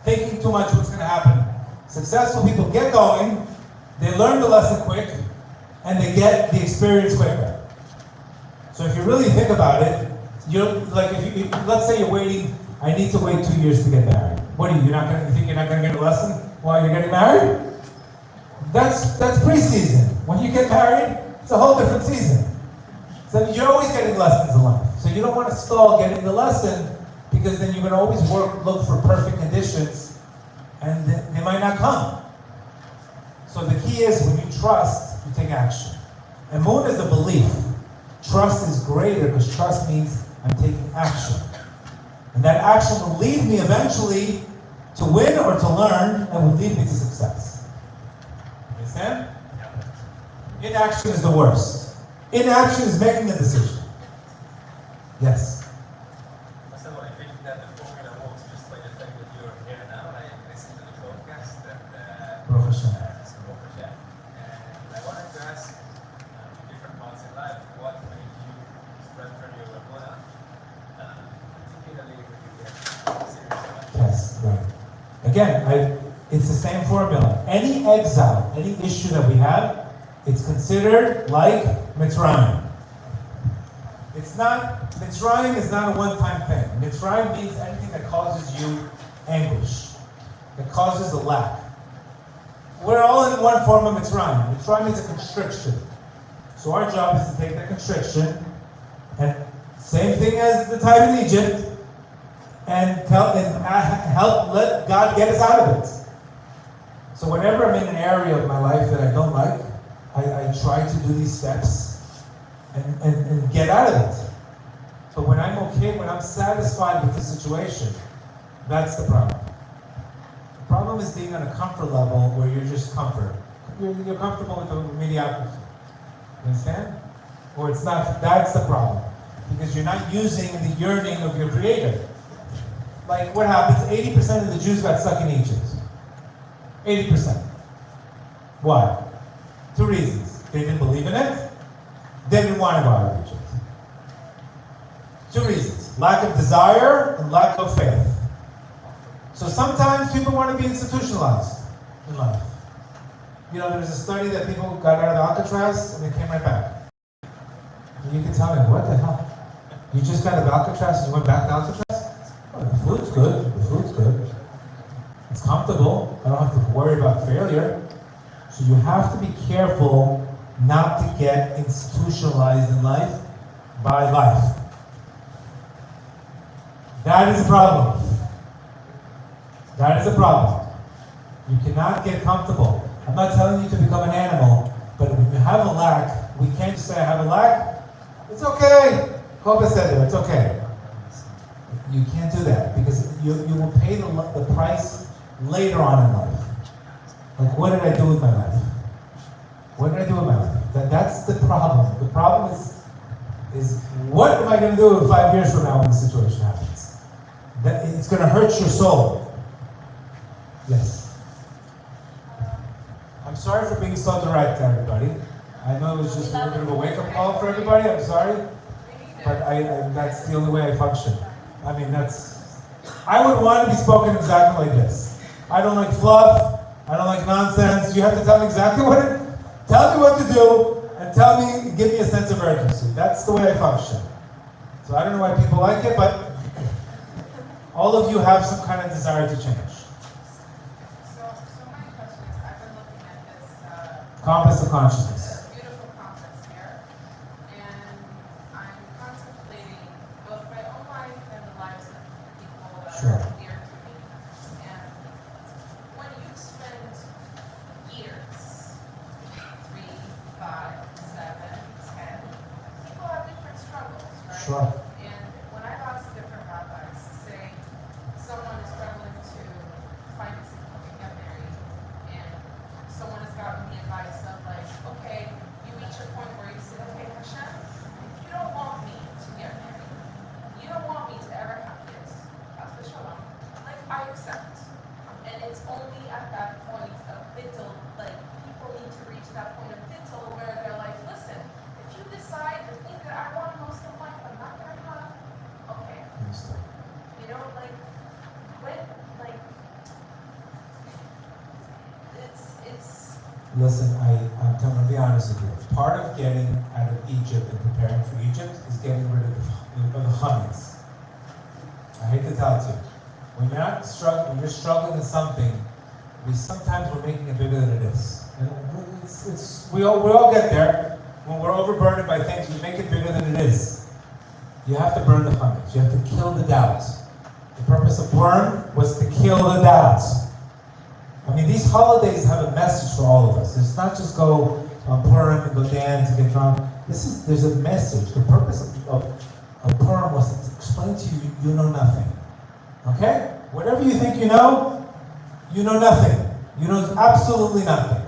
Thinking too much what's going to happen. Successful people get going, they learn the lesson quick, and they get the experience quicker. So if you really think about it, you're like if let's say you're waiting, I need to wait 2 years to get married. What are you think you're not gonna get a lesson while you're getting married? That's pre-season. When you get married, it's a whole different season. So you're always getting lessons in life. So you don't want to stall getting the lesson because then you're gonna always look for perfect conditions and they might not come. So the key is when you trust, you take action. And Emun is a belief. Trust is greater because trust means I'm taking action. And that action will lead me eventually to win or to learn and will lead me to success. Understand? Inaction is the worst. Inaction is making a decision. Yes? So I think that the formula works just by the fact that you're here now. I listened to the podcast and Baruch Hashem. and I wanted to ask again, it's the same formula. Any exile, any issue that we have, it's considered like Mitzrayim. Mitzrayim is not a one-time thing. Mitzrayim means anything that causes you anguish, that causes a lack. We're all in one form of Mitzrayim. Mitzrayim is a constriction. So our job is to take that constriction, and same thing as the time in Egypt, and help let God get us out of it. So whenever I'm in an area of my life that I don't like, I try to do these steps and get out of it. But when I'm okay, when I'm satisfied with the situation, that's the problem. The problem is being on a comfort level where you're just comfort. You're comfortable with the mediocrity. You understand? Or it's not, that's the problem. Because you're not using the yearning of your Creator. Like what happens, 80% of the Jews got stuck in Egypt. 80%. Why? 2 reasons. They didn't believe in it. They didn't want to go out of Egypt. 2 reasons. Lack of desire and lack of faith. So sometimes people want to be institutionalized in life. You know, there's a study that people got out of Alcatraz and they came right back. And you can tell me, what the hell? You just got out of Alcatraz and you went back to Alcatraz? Oh, the food's good. The food's good. It's comfortable. I don't have to worry about failure. So you have to be careful not to get institutionalized in life by life. That is a problem. That is a problem. You cannot get comfortable. I'm not telling you to become an animal, but when you have a lack, we can't just say I have a lack. It's okay. Kobe said it. It's okay. You can't do that because you will pay the price later on in life. Like, what did I do with my life? What did I do with my life? That's the problem. The problem is what am I going to do 5 years from now when the situation happens? It's going to hurt your soul. Yes. I'm sorry for being so direct to everybody. I know it was just a little bit of a wake-up call for everybody. I'm sorry. But that's the only way I function. I mean, I would want to be spoken exactly like this. I don't like fluff. I don't like nonsense. You have to tell me exactly tell me what to do, and give me a sense of urgency. That's the way I function. So I don't know why people like it, but all of you have some kind of desire to change. So my question is, I've been looking at this Compass of consciousness. beautiful compass here, and I'm contemplating both my own life and the lives of people that Sure. are dear to me. And when you spend years, 3, 5, 7, 10, people have different struggles, right? Sure. And when I've asked different rabbis, say someone is struggling to find a simple to get married, and someone has gotten the advice of like, okay, you reach a point where you say, okay, Hashem, if you don't want me to get married, you don't want me to ever have kids, that's the shalom. Like, I accept. And it's only at that point of bittul, like, people need to reach that point of bittul where they're like, listen, if you decide the thing that I want most in life, I'm not gonna have, okay. You know, like, when, like, it's. Listen, I'm going to be honest with you. Part of getting out of Egypt and preparing for Egypt is getting rid of the chametz. I hate to tell it to you. When you're struggling with something, sometimes we're making it bigger than it is. And we all get there. When we're overburdened by things, we make it bigger than it is. You have to burn the chametz. You have to kill the doubts. The purpose of Purim was to kill the doubts. I mean, these holidays have a message for all of us. It's not just go on Purim and go dance and get drunk. There's a message. The purpose of Purim was to explain to you, you know nothing. Okay? Whatever you think you know nothing. You know absolutely nothing.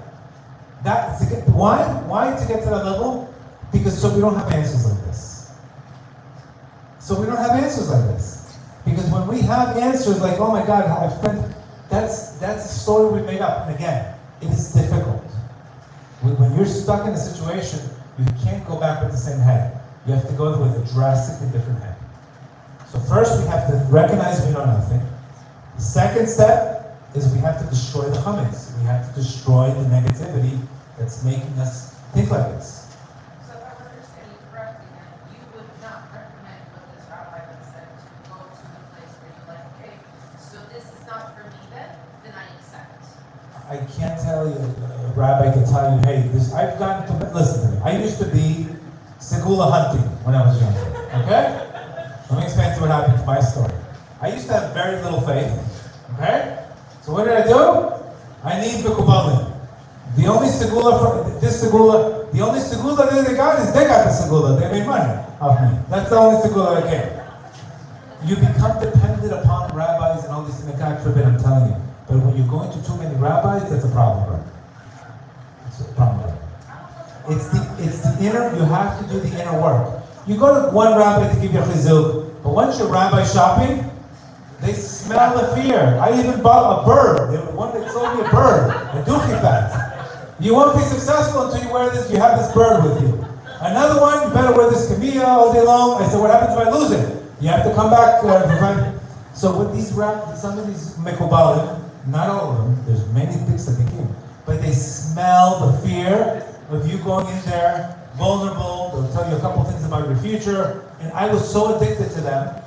Why? Why to get to that level? Because so we don't have answers like this. So we don't have answers like this. Because when we have answers like, oh my God, that's a story we made up. And again, it is difficult. When you're stuck in a situation, you can't go back with the same head. You have to go with a drastically different head. So first we have to recognize we know nothing. The second step is we have to destroy the chametz. We have to destroy the negativity that's making us think like this. So if I'm understanding you correctly, then you would not recommend what this rabbi has said to go to the place where you're like, okay, so this is not for me then I accept. I can't tell you, a rabbi can tell you, hey, this, I've gotten to, listen to me, I used to be segula hunting when I was younger, okay? Let me explain to you what happened to my story. I used to have very little faith, okay? So what did I do? I need mekubalim. The only segula the only segula that they got is they got the segula. They made money off me. That's the only segula I get. You become dependent upon rabbis and all these things. God forbid, I'm telling you. But when you're going to too many rabbis, that's a problem, bro. It's a problem, bro. It's the inner. You have to do the inner work. You go to one rabbi to give you a chizuk, but once your rabbi shopping, they smell the fear. I even bought a bird. One that sold me a bird, a dookie bat. You won't be successful until you wear this. You have this bird with you. Another one, you better wear this kamiyah all day long. I said, what happens if I lose it? You have to come back. So with these some of these mekubalim, not all of them. There's many things that they give, but they smell the fear of you going in there vulnerable. They'll tell you a couple things about your future, and I was so addicted to them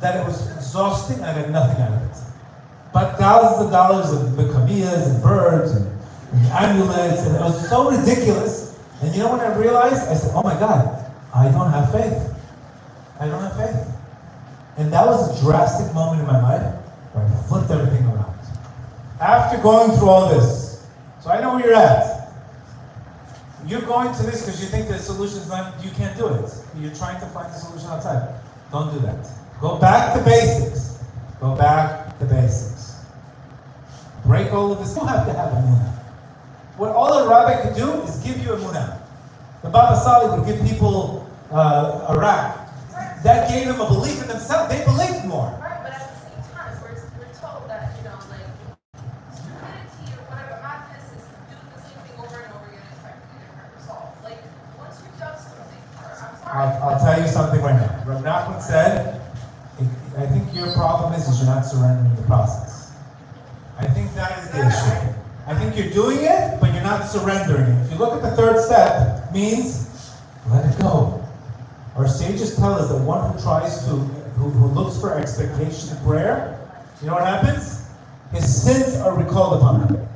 that it was exhausting. And I got nothing out of it. But thousands of dollars of kamiyahs and birds and amulets, and it was so ridiculous. And you know when I realized, I said, oh my God, I don't have faith. I don't have faith. And that was a drastic moment in my life where I flipped everything around. After going through all this, so I know where you're at. You're going to this because you think the solution is not, you can't do it. You're trying to find the solution outside. Don't do that. Go back to basics. Go back to basics. Break all of this. You don't have to have emunah. What all a rabbi could do is give you emunah. The Baba Sali would give people a rack. That gave them a belief in themselves. They believed more. Right, but at the same time, we're told that, you know, like, stupidity or whatever madness is doing the same thing over and over again expecting a different result. Like, once you've done something, I'm sorry. I'll tell you something right now. Rav Nachman said, I think your problem is you're not surrendering the process. I think that is the issue. I think you're doing it, but you're not surrendering it. If you look at the third step, it means let it go. Our sages tell us that one who looks for expectation in prayer, you know what happens? His sins are recalled upon him.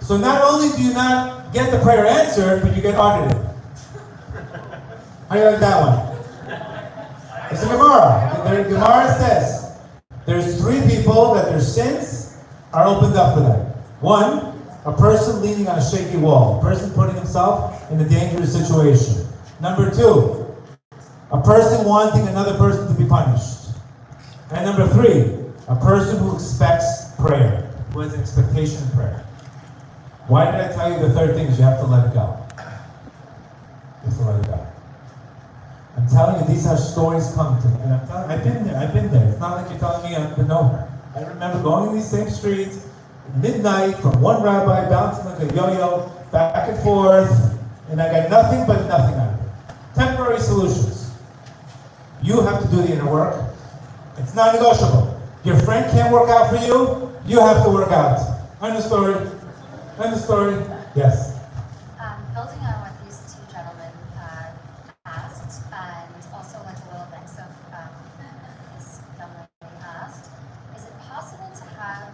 So not only do you not get the prayer answered, but you get audited. How do you like that one? It's a Gemara. The Gemara says there's three people that their sins are opened up for them. One, a person leaning on a shaky wall, a person putting himself in a dangerous situation. Number two, a person wanting another person to be punished. And number three, a person who expects prayer, who has an expectation of prayer. Why did I tell you the third thing is you have to let it go? You have to let it go. I'm telling you, these are stories come to me. And I'm telling you, I've been there. It's not like you're telling me I've been nowhere. I remember going in these same streets, midnight, from one rabbi, bouncing like a yo-yo, back and forth, and I got nothing but nothing out of it. Temporary solutions. You have to do the inner work. It's not negotiable. Your friend can't work out for you, you have to work out. End of story. End of story. Yes. Building on what these two gentlemen asked, and also like a little mix of this young lady asked, is it possible to have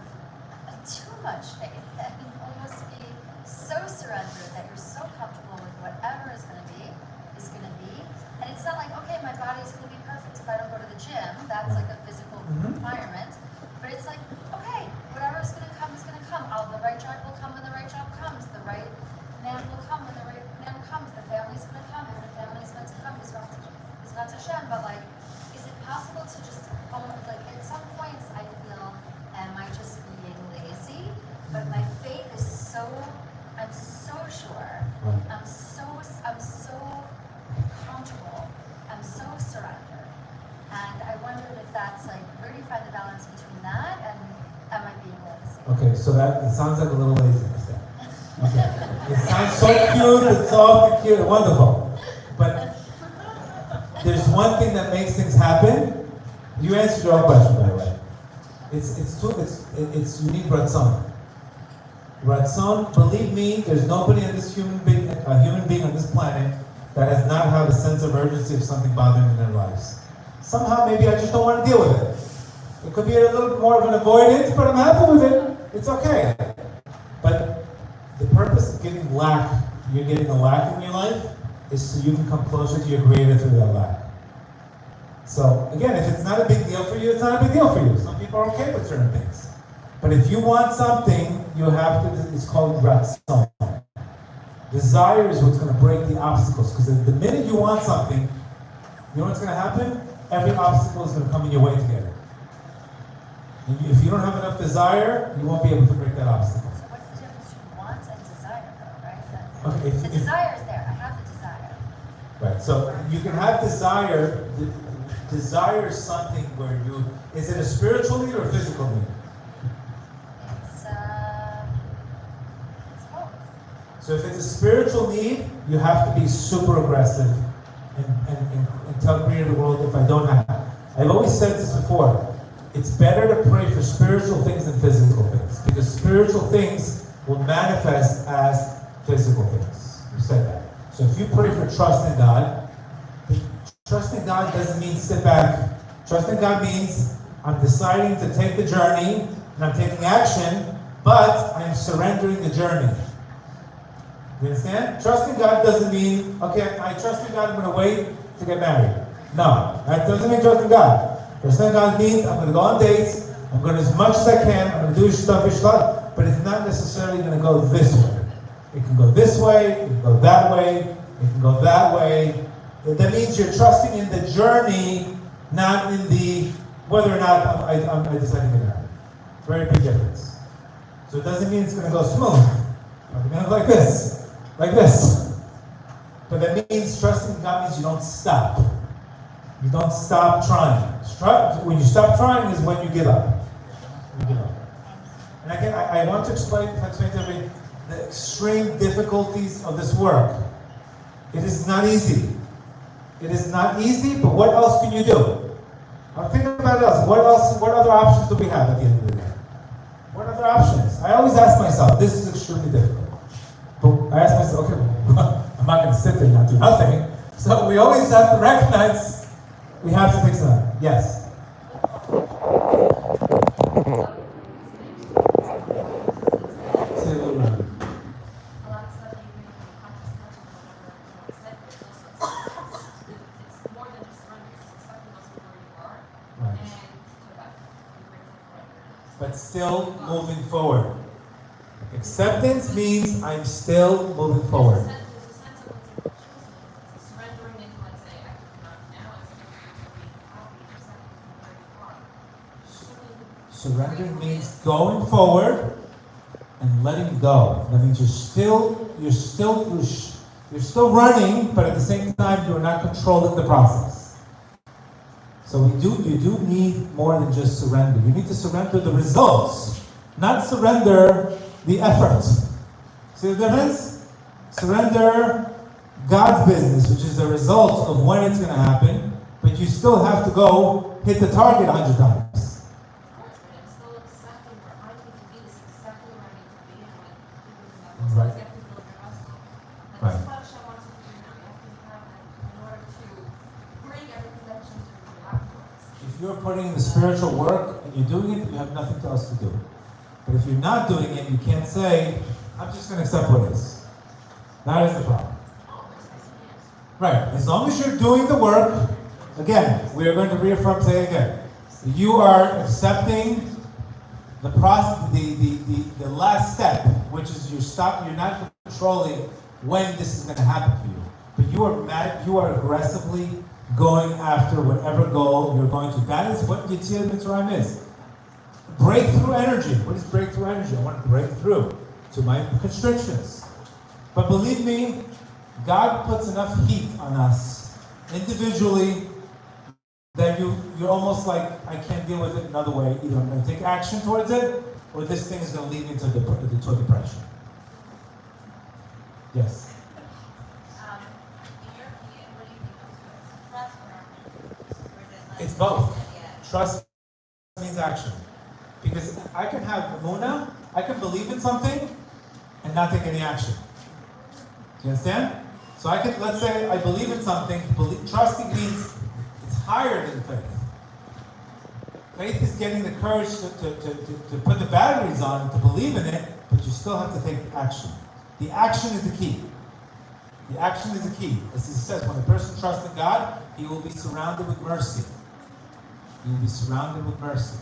too much faith that you almost be so surrendered that you're so comfortable with whatever is going to be, and it's not like, okay, my body's going to be perfect if I don't go to the gym, that's like a physical requirement, but it's like, okay, whatever is going to come is going to come. The right job will come when the right job comes, the right man will come when the right man comes, the family's going to come when the family's meant to come, is not Hashem, but like, is it possible to just, like, at some points I feel, am I just being lazy? But my faith is so, I'm so sure, I'm so comfortable, I'm so surrendered. And I wondered if that's like, where do you find the balance between that and am I being lazy? Okay, so it sounds like a little laziness there. Okay. It sounds so cute, it's soft and cute, wonderful. But there's one thing that makes things happen. You answered your own question, by the way. You need ratzon. Ratzon, believe me, there's nobody in this human being on this planet that has not had a sense of urgency of something bothering in their lives. Somehow, maybe I just don't want to deal with it. It could be a little bit more of an avoidance, but I'm happy with it. It's okay. But the purpose of getting you're getting a lack in your life, is so you can come closer to your Creator through that lack. So again, if it's not a big deal for you, it's not a big deal for you. Some people are okay with certain things. But if you want something, you have to, it's called ratzon. Desire is what's going to break the obstacles. Because the minute you want something, you know what's going to happen? Every obstacle is going to come in your way to get it. And if you don't have enough desire, you won't be able to break that obstacle. So what's the difference between want and desire, though, right? Okay, The desire is there. I have the desire. Right, so you can have desire. Desire is something where is it a spiritual need or a physical need? It's both. So if it's a spiritual need, you have to be super aggressive and tell Creator of the world, if I don't have it. I've always said this before. It's better to pray for spiritual things than physical things, because spiritual things will manifest as physical things. You said that. So if you pray for trust in God, trusting God doesn't mean sit back. Trusting God means I'm deciding to take the journey and I'm taking action, but I'm surrendering the journey. You understand? Trusting God doesn't mean, okay, I trust in God, I'm going to wait to get married. No, that doesn't mean trusting God. Trusting God means I'm going to go on dates, I'm going to as much as I can, I'm going to do stuff, but it's not necessarily going to go this way. It can go this way, it can go that way, it can go that way. That means you're trusting in the journey, not in the whether or not I decide to get married. Very big difference. So it doesn't mean it's going to go smooth. I'm going to go like this. But that means trusting in God means you don't stop. You don't stop trying. When you stop trying is when you give up. You give up. And again, I want to explain to everybody the extreme difficulties of this work. It is not easy. It is not easy, but what else can you do? I'm thinking about it else. What other options do we have at the end of the day? What other options? I always ask myself, this is extremely difficult. But I ask myself, okay, I'm not going to sit there and not do nothing. So we always have to recognize we have to fix that. Yes? Say a little louder. A lot of stuff that you bring from conscious touching or whatever, it's more than just surrender, it's accepting also where you are Right. and to that. But still moving forward. Acceptance means I'm still moving forward. There's a sense of what's choosing. It's surrendering into, let's say, I cannot now, it's to be happy, accepting where you are. Surrendering means going forward and letting go. That means you're still running, but at the same time you're not controlling the process. So you do need more than just surrender. You need to surrender the results, not surrender the effort. See the difference? Surrender God's business, which is the result of when it's going to happen, but you still have to go hit the target 100 times. I'm still accepting where I need to be, this is exactly where I need to be, and when Right. you have to build your house. And Right. this Hashem wants you to do now, you have to have that in order to bring everything that you need to do afterwards. If you're putting in the spiritual work and you're doing it, you have nothing else to do. But if you're not doing it, you can't say, I'm just going to accept what is. That is the problem. Right. As long as you're doing the work, again, we are going to reaffirm, say again, you are accepting the process, the last step, which is you're not controlling when this is going to happen for you. But you are aggressively going after whatever goal you're going to. That is what Yetziat Mitzrayim is. Breakthrough energy. What is breakthrough energy? I want to break through to my constrictions. But believe me, God puts enough heat on us individually that you're almost like, I can't deal with it another way. Either I'm going to take action towards it, or this thing is going to lead me to depression. Yes? In your opinion, what do you think comes first? Trust or is it like It's both. Trust means action. I can believe in something and not take any action. Do you understand? So I could, let's say I believe in something, trusting means it's higher than faith. Faith is getting the courage to put the batteries on, to believe in it, but you still have to take action. The action is the key. The action is the key. As he says, when a person trusts in God, he will be surrounded with mercy. He will be surrounded with mercy.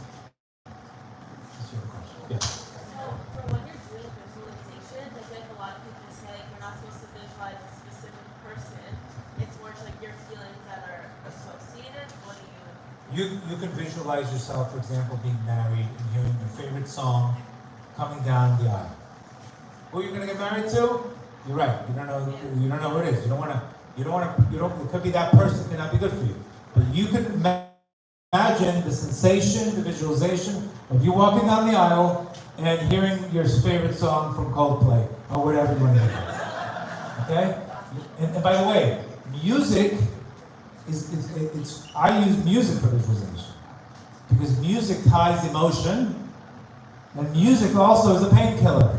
That's your question. Yes. So, for when you're doing visualizations, I feel like a lot of people say you're not supposed to visualize a specific person. It's more just like your feelings that are associated. What do you? You can visualize yourself, for example, being married and hearing your favorite song coming down the aisle. Who you're going to get married to? You're right. You don't know who it is. You don't want to. It could be that person. It could not be good for you. But you can imagine the sensation, the visualization of you walking down the aisle and hearing your favorite song from Coldplay or whatever you want to hear. Okay? And by the way, music I use music for visualization because music ties emotion, and music also is a painkiller.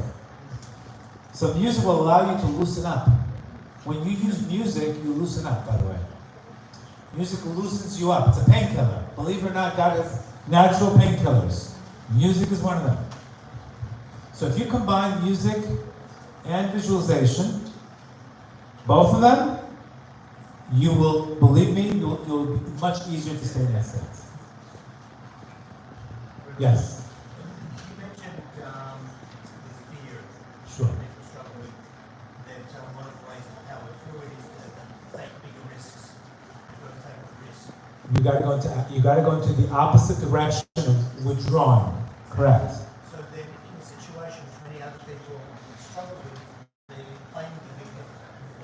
So music will allow you to loosen up. When you use music, you loosen up, by the way. Music loosens you up. It's a painkiller. Believe it or not, God has natural painkillers. Music is one of them. So if you combine music and visualization, both of them, you will, believe me, you'll be much easier to stay in that state. Yes? You mentioned the fear. Sure. People struggle with that one of the ways to power through it is to take bigger risks. You've got to take a risk. You got to go into the opposite direction of withdrawing. Correct. So then in situations many other people struggle with, they're playing the victim.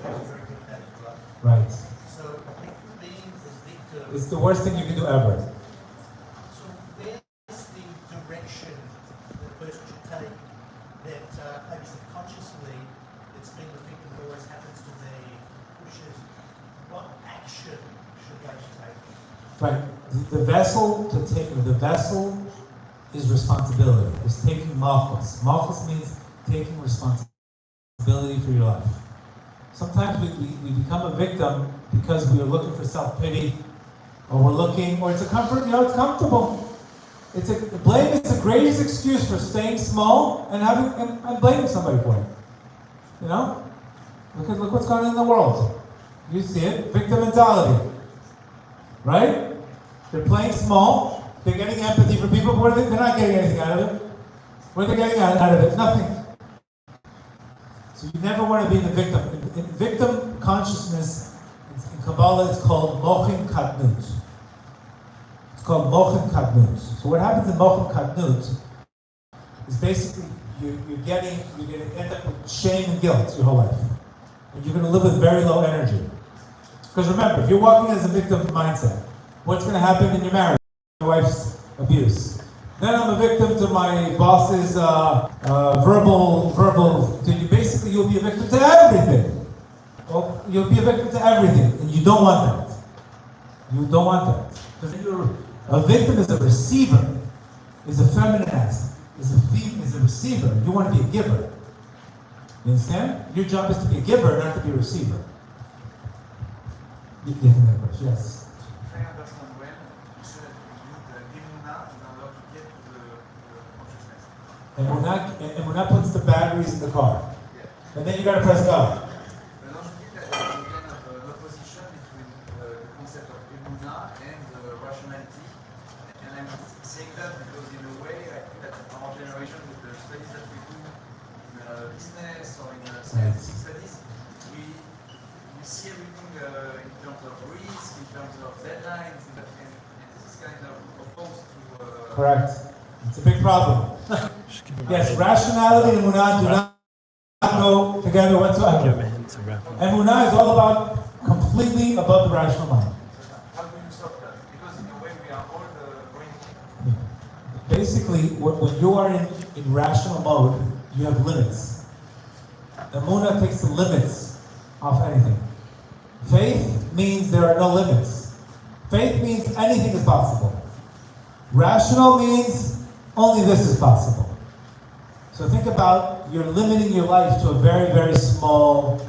Which is very good at that as well. Right. So being the victim. It's the worst thing you can do ever. So where's the direction the person should take that maybe subconsciously it's being the victim that always happens to me, pushes, what action should they take? Right. The vessel is responsibility. It's taking malchus. Malchus means taking responsibility for your life. Sometimes we become a victim because we are looking for self-pity, or it's a comfort, it's comfortable. Blame is the greatest excuse for staying small and blaming somebody for it. Look what's going on in the world. You see it, victim mentality. Right? They're playing small, they're getting empathy for people, but they're not getting anything out of it. What are they getting out of it? Nothing. So you never want to be the victim. In victim consciousness, in Kabbalah, it's called mochin kadnut. It's called mochin kadnut. So what happens in mochin kadnut is basically you're going to end up with shame and guilt your whole life. And you're going to live with very low energy. Because remember, if you're walking as a victim mindset, what's going to happen in your marriage? My wife's abuse. Then I'm a victim to my boss's verbal. You'll be a victim to everything. Well, you'll be a victim to everything, and you don't want that. You don't want that. Because a victim is a receiver, is a feminine aspect, is a thief, is a receiver. You want to be a giver. You understand? Your job is to be a giver, not to be a receiver. Yes. If I understand well, you said that you need the emunah in order to get to the consciousness. And we're not puts the batteries in the car. Yeah. And then you gotta press go. But don't you think that there's a kind of an opposition between the concept of emunah and rationality? And I'm saying that because in a way, I think that our generation, with the studies that we do in business or in scientific studies, we see everything in terms of risk, in terms of deadlines, and this is kind of opposed to... Correct. It's a big problem. Yes, rationality and emunah do not go together whatsoever. Emunah is all about completely above the rational mind. How do you stop that? Because in a way, we are all going... Basically, when you are in rational mode, you have limits. Emunah takes the limits off anything. Faith means there are no limits. Faith means anything is possible. Rational means only this is possible. So think about you're limiting your life to a very, very small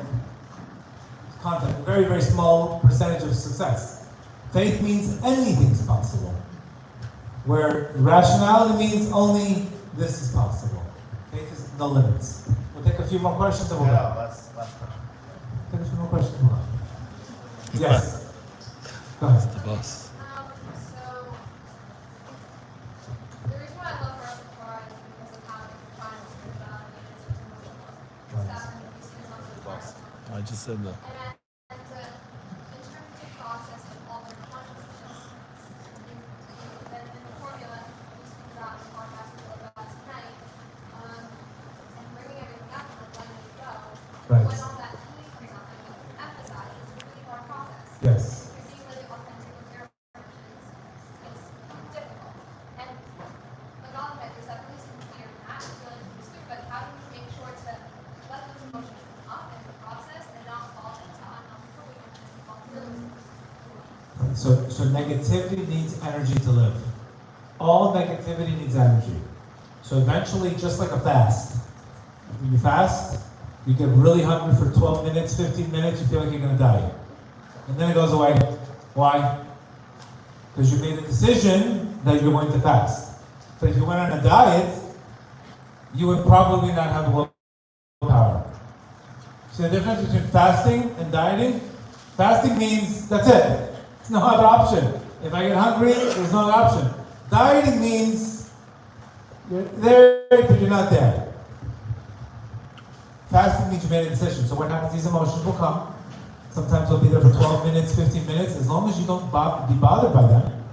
content, a very, very small percentage of success. Faith means anything's possible. Where rationality means only this is possible. Faith is no limits. We'll take a few more questions and we'll go. last question. Take a few more questions and we'll go. Yes. Go ahead. The boss. So, the reason why I love Russell Crowe is because of how it defines spirituality and its emotional stuff and these things on the boss. I just said that. And in terms of the process of altering consciousness, then in the formula we speak about in the podcast we spoke about tonight, and bringing everything up and letting it go. Right. When all that pain comes up and you emphasize, it's a really hard process. Yes. Because being really authentic with your emotions is difficult. And like all of it, there's definitely some fear in that, feeling understood, but how do you make sure to let those emotions come up in the process and not fall into unhealthy feelings? So negativity needs energy to live. All negativity needs energy. So eventually, just like a fast, when you fast, you get really hungry for 12 minutes, 15 minutes, you feel like you're going to die. And then it goes away. Why? Because you made a decision that you're going to fast. But if you went on a diet, you would probably not have the willpower. See the difference between fasting and dieting? Fasting means that's it. There's no other option. If I get hungry, there's no other option. Dieting means you're there, but you're not there. Fasting means you made a decision. So what happens? These emotions will come. Sometimes they'll be there for 12 minutes, 15 minutes. As long as you don't be bothered by them,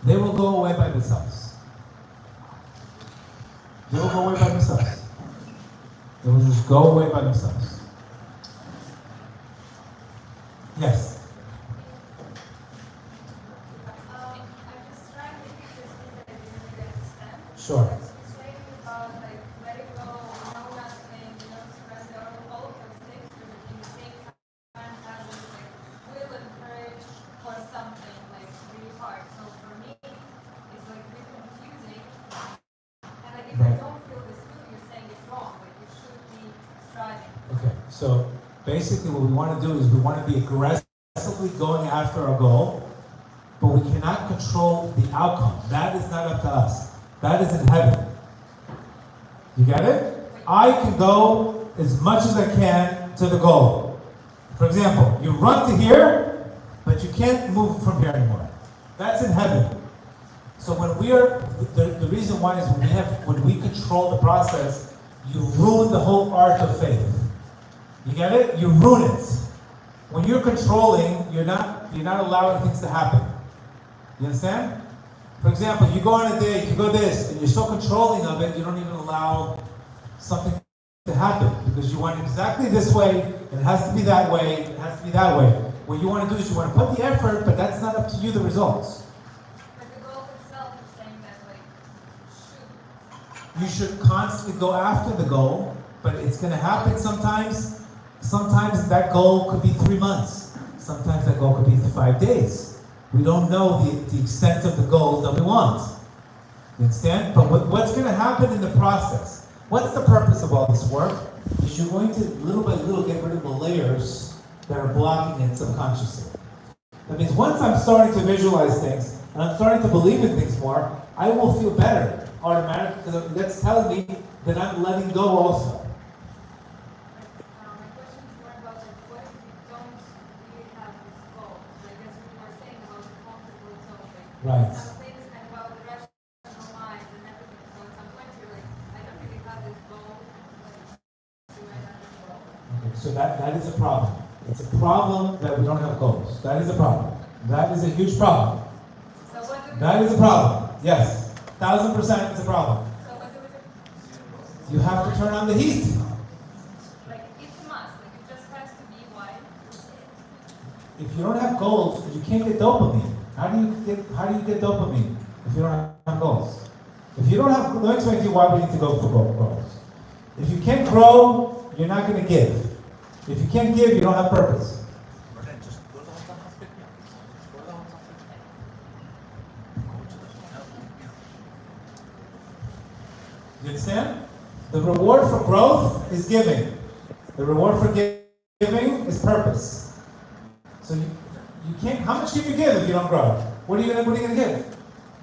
they will go away by themselves. They will go away by themselves. They will just go away by themselves. Yes. I'm just trying to keep this thing that I didn't really understand. Sure. It's saying about like letting go, no nothing, surrender, all of those things, but in the same time having like will and courage for something like really hard. So for me, it's like really confusing. And like if I don't feel this feeling, you're saying it's wrong, but you should be striving. Okay, so basically what we want to do is we want to be aggressively going after our goal, but we cannot control the outcome. That is not up to us. That is in heaven. You get it? I can go as much as I can to the goal. For example, you run to here, but you can't move from here anymore. That's in heaven. So when we are, the reason why is when we control the process, you ruin the whole art of faith. You get it? You ruin it. When you're controlling, you're not allowing things to happen. You understand? For example, you go on a date, you go this, and you're so controlling of it, you don't even allow something to happen because you want it exactly this way, and it has to be that way, it has to be that way. What you want to do is you want to put the effort, but that's not up to you, the results. But the goal itself is saying that like You should constantly go after the goal, but it's going to happen sometimes. Sometimes that goal could be 3 months. Sometimes that goal could be 5 days. We don't know the extent of the goals that we want. You understand? But what's going to happen in the process? What's the purpose of all this work? Is you're going to little by little get rid of the layers that are blocking it subconsciously. That means once I'm starting to visualize things and I'm starting to believe in things more, I will feel better automatically because that's telling me that I'm letting go also. my question is more about like what if you don't really have this goal? Like as you were saying about the comfortable zone, like Right. some things and about the rational mind and everything. So at some point you're like, I don't really have this goal. Like, do I have this goal? Okay, so that is a problem. It's a problem that we don't have goals. That is a problem. That is a huge problem. So what do we That is a problem. Yes. 1000% it's a problem. So what do we do? You have to turn on the heat. Like it's a must. Like it just has to be why. If you don't have goals, you can't get dopamine. How do you get dopamine if you don't have goals? If you don't have, let me explain to you why we need to go for goals. If you can't grow, you're not going to give. If you can't give, you don't have purpose. You understand? The reward for growth is giving. The reward for giving is purpose. So you can't, how much can you give if you don't grow? What are you gonna give?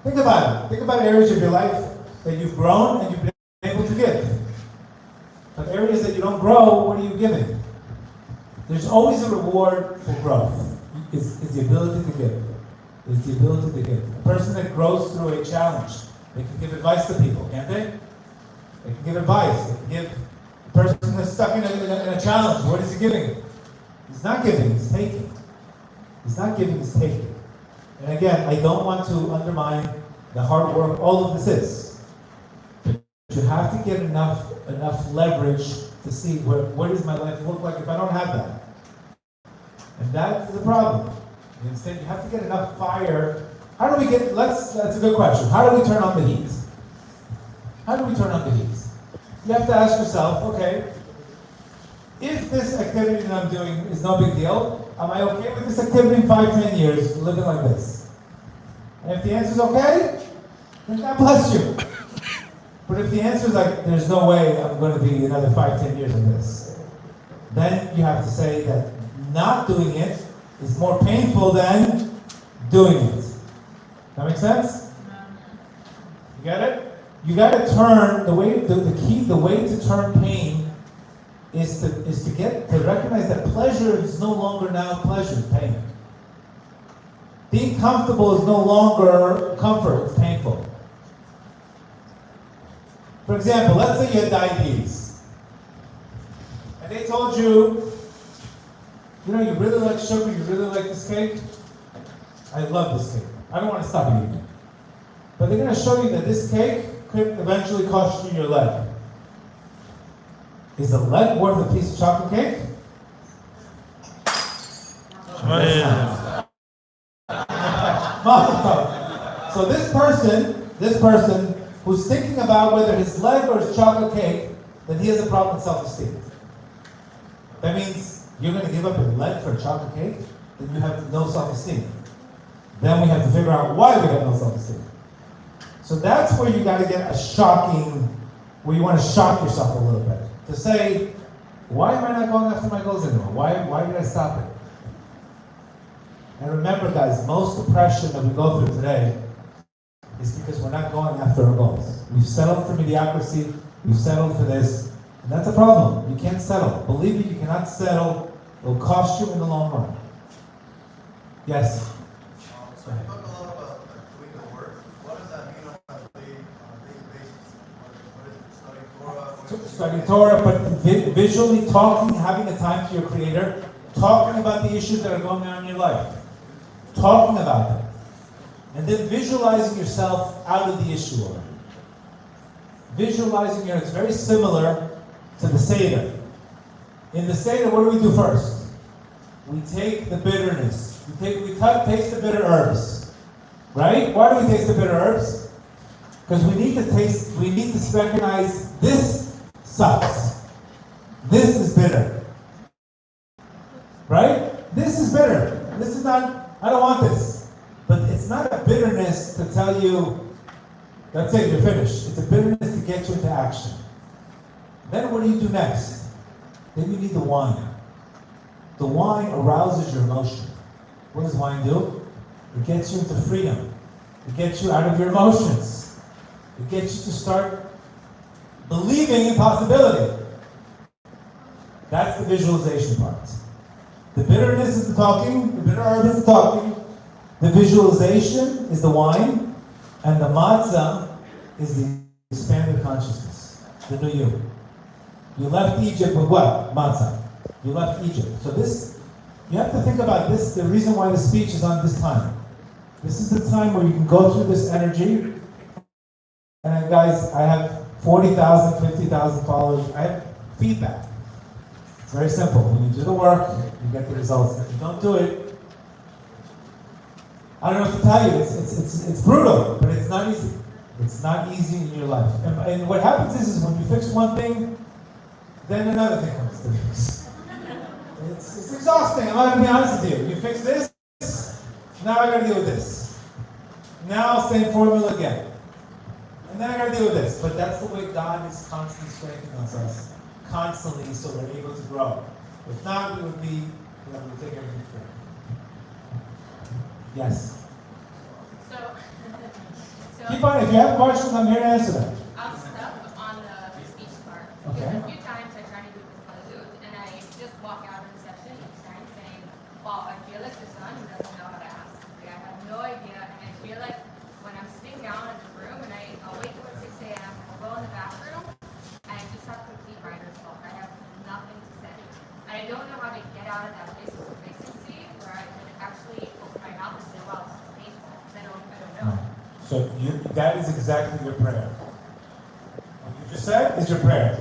Think about it. Think about areas of your life that you've grown and you've been able to give. But areas that you don't grow, what are you giving? There's always a reward for growth. It's the ability to give. It's the ability to give. A person that grows through a challenge, they can give advice to people, can't they? They can give advice. They can give a person that's stuck in a challenge. What is he giving? He's not giving, he's taking. He's not giving, he's taking. And again, I don't want to undermine the hard work all of this is. But you have to get enough leverage to see what does my life look like if I don't have that. And that is the problem. Instead, you have to get enough fire. How do we get, that's a good question. How do we turn on the heat? How do we turn on the heat? You have to ask yourself, okay, if this activity that I'm doing is no big deal, am I okay with this activity in 5-10 years, living like this? And if the answer is okay, then God bless you. But if the answer is like, there's no way I'm going to be another 5-10 years in this, then you have to say that not doing it is more painful than doing it. That make sense? You get it? You got to turn the way to turn pain is to recognize that pleasure is no longer now pleasure, it's pain. Being comfortable is no longer comfort, it's painful. For example, let's say you had diabetes. And they told you, you really like sugar, you really like this cake? I love this cake. I don't want to stop eating it. But they're going to show you that this cake could eventually cost you your leg. Is a leg worth a piece of chocolate cake? So this person who's thinking about whether his leg or his chocolate cake, then he has a problem with self-esteem. That means you're going to give up your leg for a chocolate cake? Then you have no self-esteem. Then we have to figure out why we have no self-esteem. So that's where you got to get where you want to shock yourself a little bit. To say, why am I not going after my goals anymore? Why did I stop it? And remember, guys, most depression that we go through today is because we're not going after our goals. We've settled for mediocrity, we've settled for this, and that's a problem. You can't settle. Believe me, you cannot settle. It'll cost you in the long run. Yes? So you talk a lot about doing the work. What does that mean on a daily basis? What is it? Studying Torah? Studying Torah, but visually talking, having a time to your Creator, talking about the issues that are going on in your life. Talking about them. And then visualizing yourself out of the issue already. Visualizing it's very similar to the Seder. In the Seder, what do we do first? We take the bitterness. We taste the bitter herbs. Right? Why do we taste the bitter herbs? Because we need to recognize this sucks. This is bitter. Right? This is bitter. This is not, I don't want this. But it's not a bitterness to tell you, that's it, you're finished. It's a bitterness to get you into action. Then what do you do next? Then you need the wine. The wine arouses your emotion. What does wine do? It gets you into freedom. It gets you out of your emotions. It gets you to start believing in possibility. That's the visualization part. The bitterness is the talking, the bitter herb is the talking, the visualization is the wine, and the matzah is the expanded consciousness, the new you. You left Egypt with what? Matzah. You left Egypt. So you have to think about this, the reason why the speech is on this time. This is the time where you can go through this energy. And guys, I have 40,000, 50,000 followers. I have feedback. It's very simple. When you do the work, you get the results. If you don't do it, I don't know what to tell you. It's brutal, but it's not easy. It's not easy in your life. And what happens is when you fix one thing, then another thing comes to fix. It's exhausting. I'm not going to be honest with you. You fix this, now I got to deal with this. Now same formula again. And then I gotta deal with this. But that's the way God is constantly strengthening us, constantly, so we're able to grow. If not, we would be, we would take everything for granted. Yes. So, Keep on. If you have questions, I'm here to answer them. I'm stuck on the speech part. Okay. Because a few times I try to do this salute, and I just walk out of the session each time saying, wow, I feel like the son who doesn't know how to ask. Like, I have no idea, and I feel like when I'm sitting down in the room, and I'll wake up at 6 a.m., I'll go in the bathroom, and I just have complete writer's block. I have nothing to say. And I don't know how to get out of that place of complacency where I can actually open my mouth and say, wow, this is painful, because I don't know. So that is exactly your prayer. What you just said is your prayer.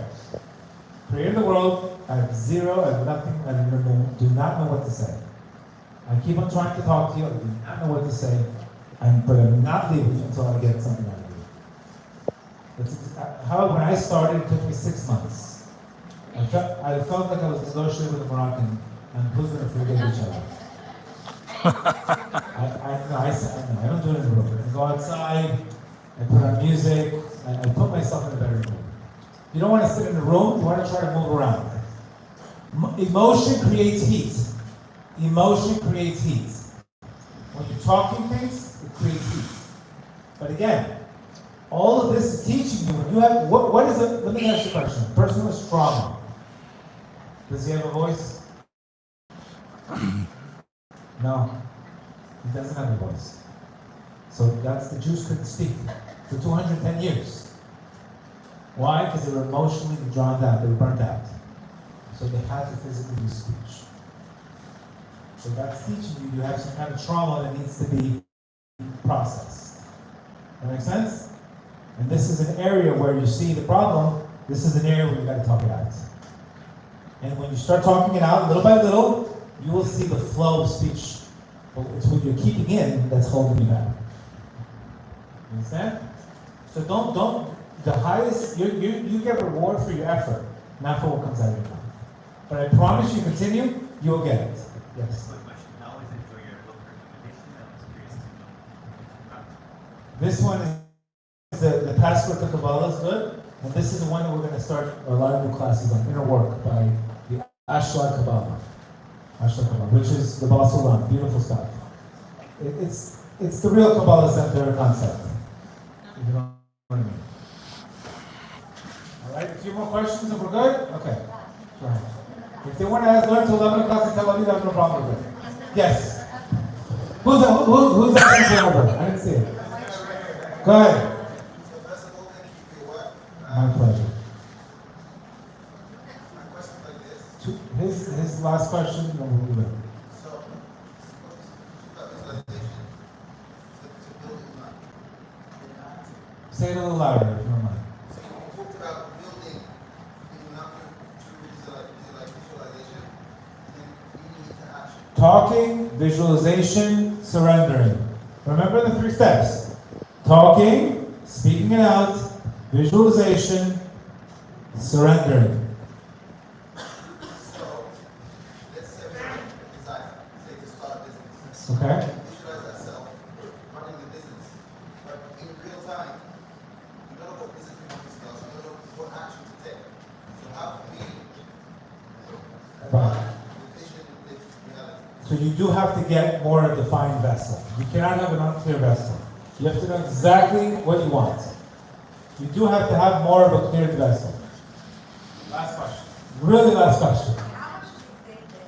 Pray in the world, I have zero, I have nothing, I do not know what to say. I keep on trying to talk to you, I do not know what to say, but I'm not leaving until I get something out of you. When I started, it took me 6 months. I felt like I was negotiating with a Moroccan, and who's going to forgive each other? I don't do it in the room. I go outside, I put on music, I put myself in a better mood. You don't want to sit in a room, you want to try to move around. Emotion creates heat. Emotion creates heat. When you're talking things, it creates heat. But again, all of this is teaching you. When you have, what is it? Let me ask you a question. A person with trauma, does he have a voice? No. He doesn't have a voice. So the Jews couldn't speak for 210 years. Why? Because they were emotionally drowned out, they were burnt out. So they had to physically use speech. So that's teaching you have some kind of trauma that needs to be processed. That make sense? And this is an area where you see the problem, this is an area where you gotta talk it out. And when you start talking it out, little by little, you will see the flow of speech. But it's what you're keeping in that's holding you back. You understand? So don't, the highest, you get reward for your effort, not for what comes out of your mouth. But I promise you continue, you'll get it. Yes? This one is the passport to Kabbalah is good. And this is the one that we're going to start a lot of new classes on, Inner Work, by the Ashlar Kabbalah. Which is the Baal Sulam, beautiful stuff. It's the real Kabbalah Center concept. If you know what I mean. All right, a few more questions and we're good? Okay. Go ahead. If they want to learn till 11 o'clock in Tel Aviv, I have no problem with it. Yes. Who's asking for over? I didn't see it. Go ahead. My pleasure. His last question, and we'll move it. Say it a little louder if you don't mind. So you talked about building visualization, and then you need to action. Talking, visualization, surrendering. Remember the 3 steps. Talking, speaking it out, visualization, surrendering. Okay. Visualize that self running the business, but in real time, you don't know what business you want to start, you don't know what action to take. So how can we run the vision with reality? So you do have to get more a defined vessel. You cannot have an unclear vessel. You have to know exactly what you want. You do have to have more of a clear vessel. Last question. Really last question. How much do you think that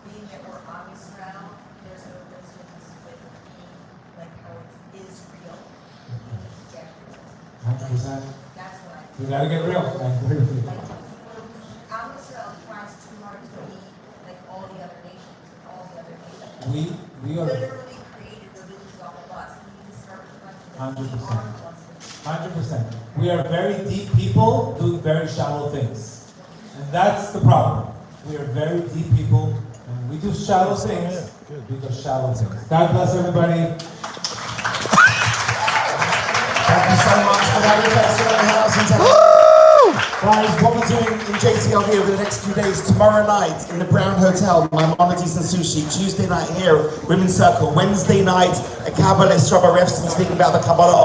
being that we're on Israel, there's no difference with being like how it is real? You need to get real. 100%. That's what I think. You gotta get real. I agree with you. Like, Am Israel tries too hard to be like all the other nations, all the other nations. We are literally created religions off of us. We need to start reflecting 100%. 100%. We are very deep people doing very shallow things. And that's the problem. We are very deep people and we do shallow things. We do shallow things. God bless everybody. Thank you so much for that. Guys, what we're doing in JTLV over the next few days, tomorrow night in the Brown Hotel, Maimonides and Sushi, Tuesday night here, Women's Circle, Wednesday night, a Kabbalist, Rabbi Refson speaking about the Kabbalah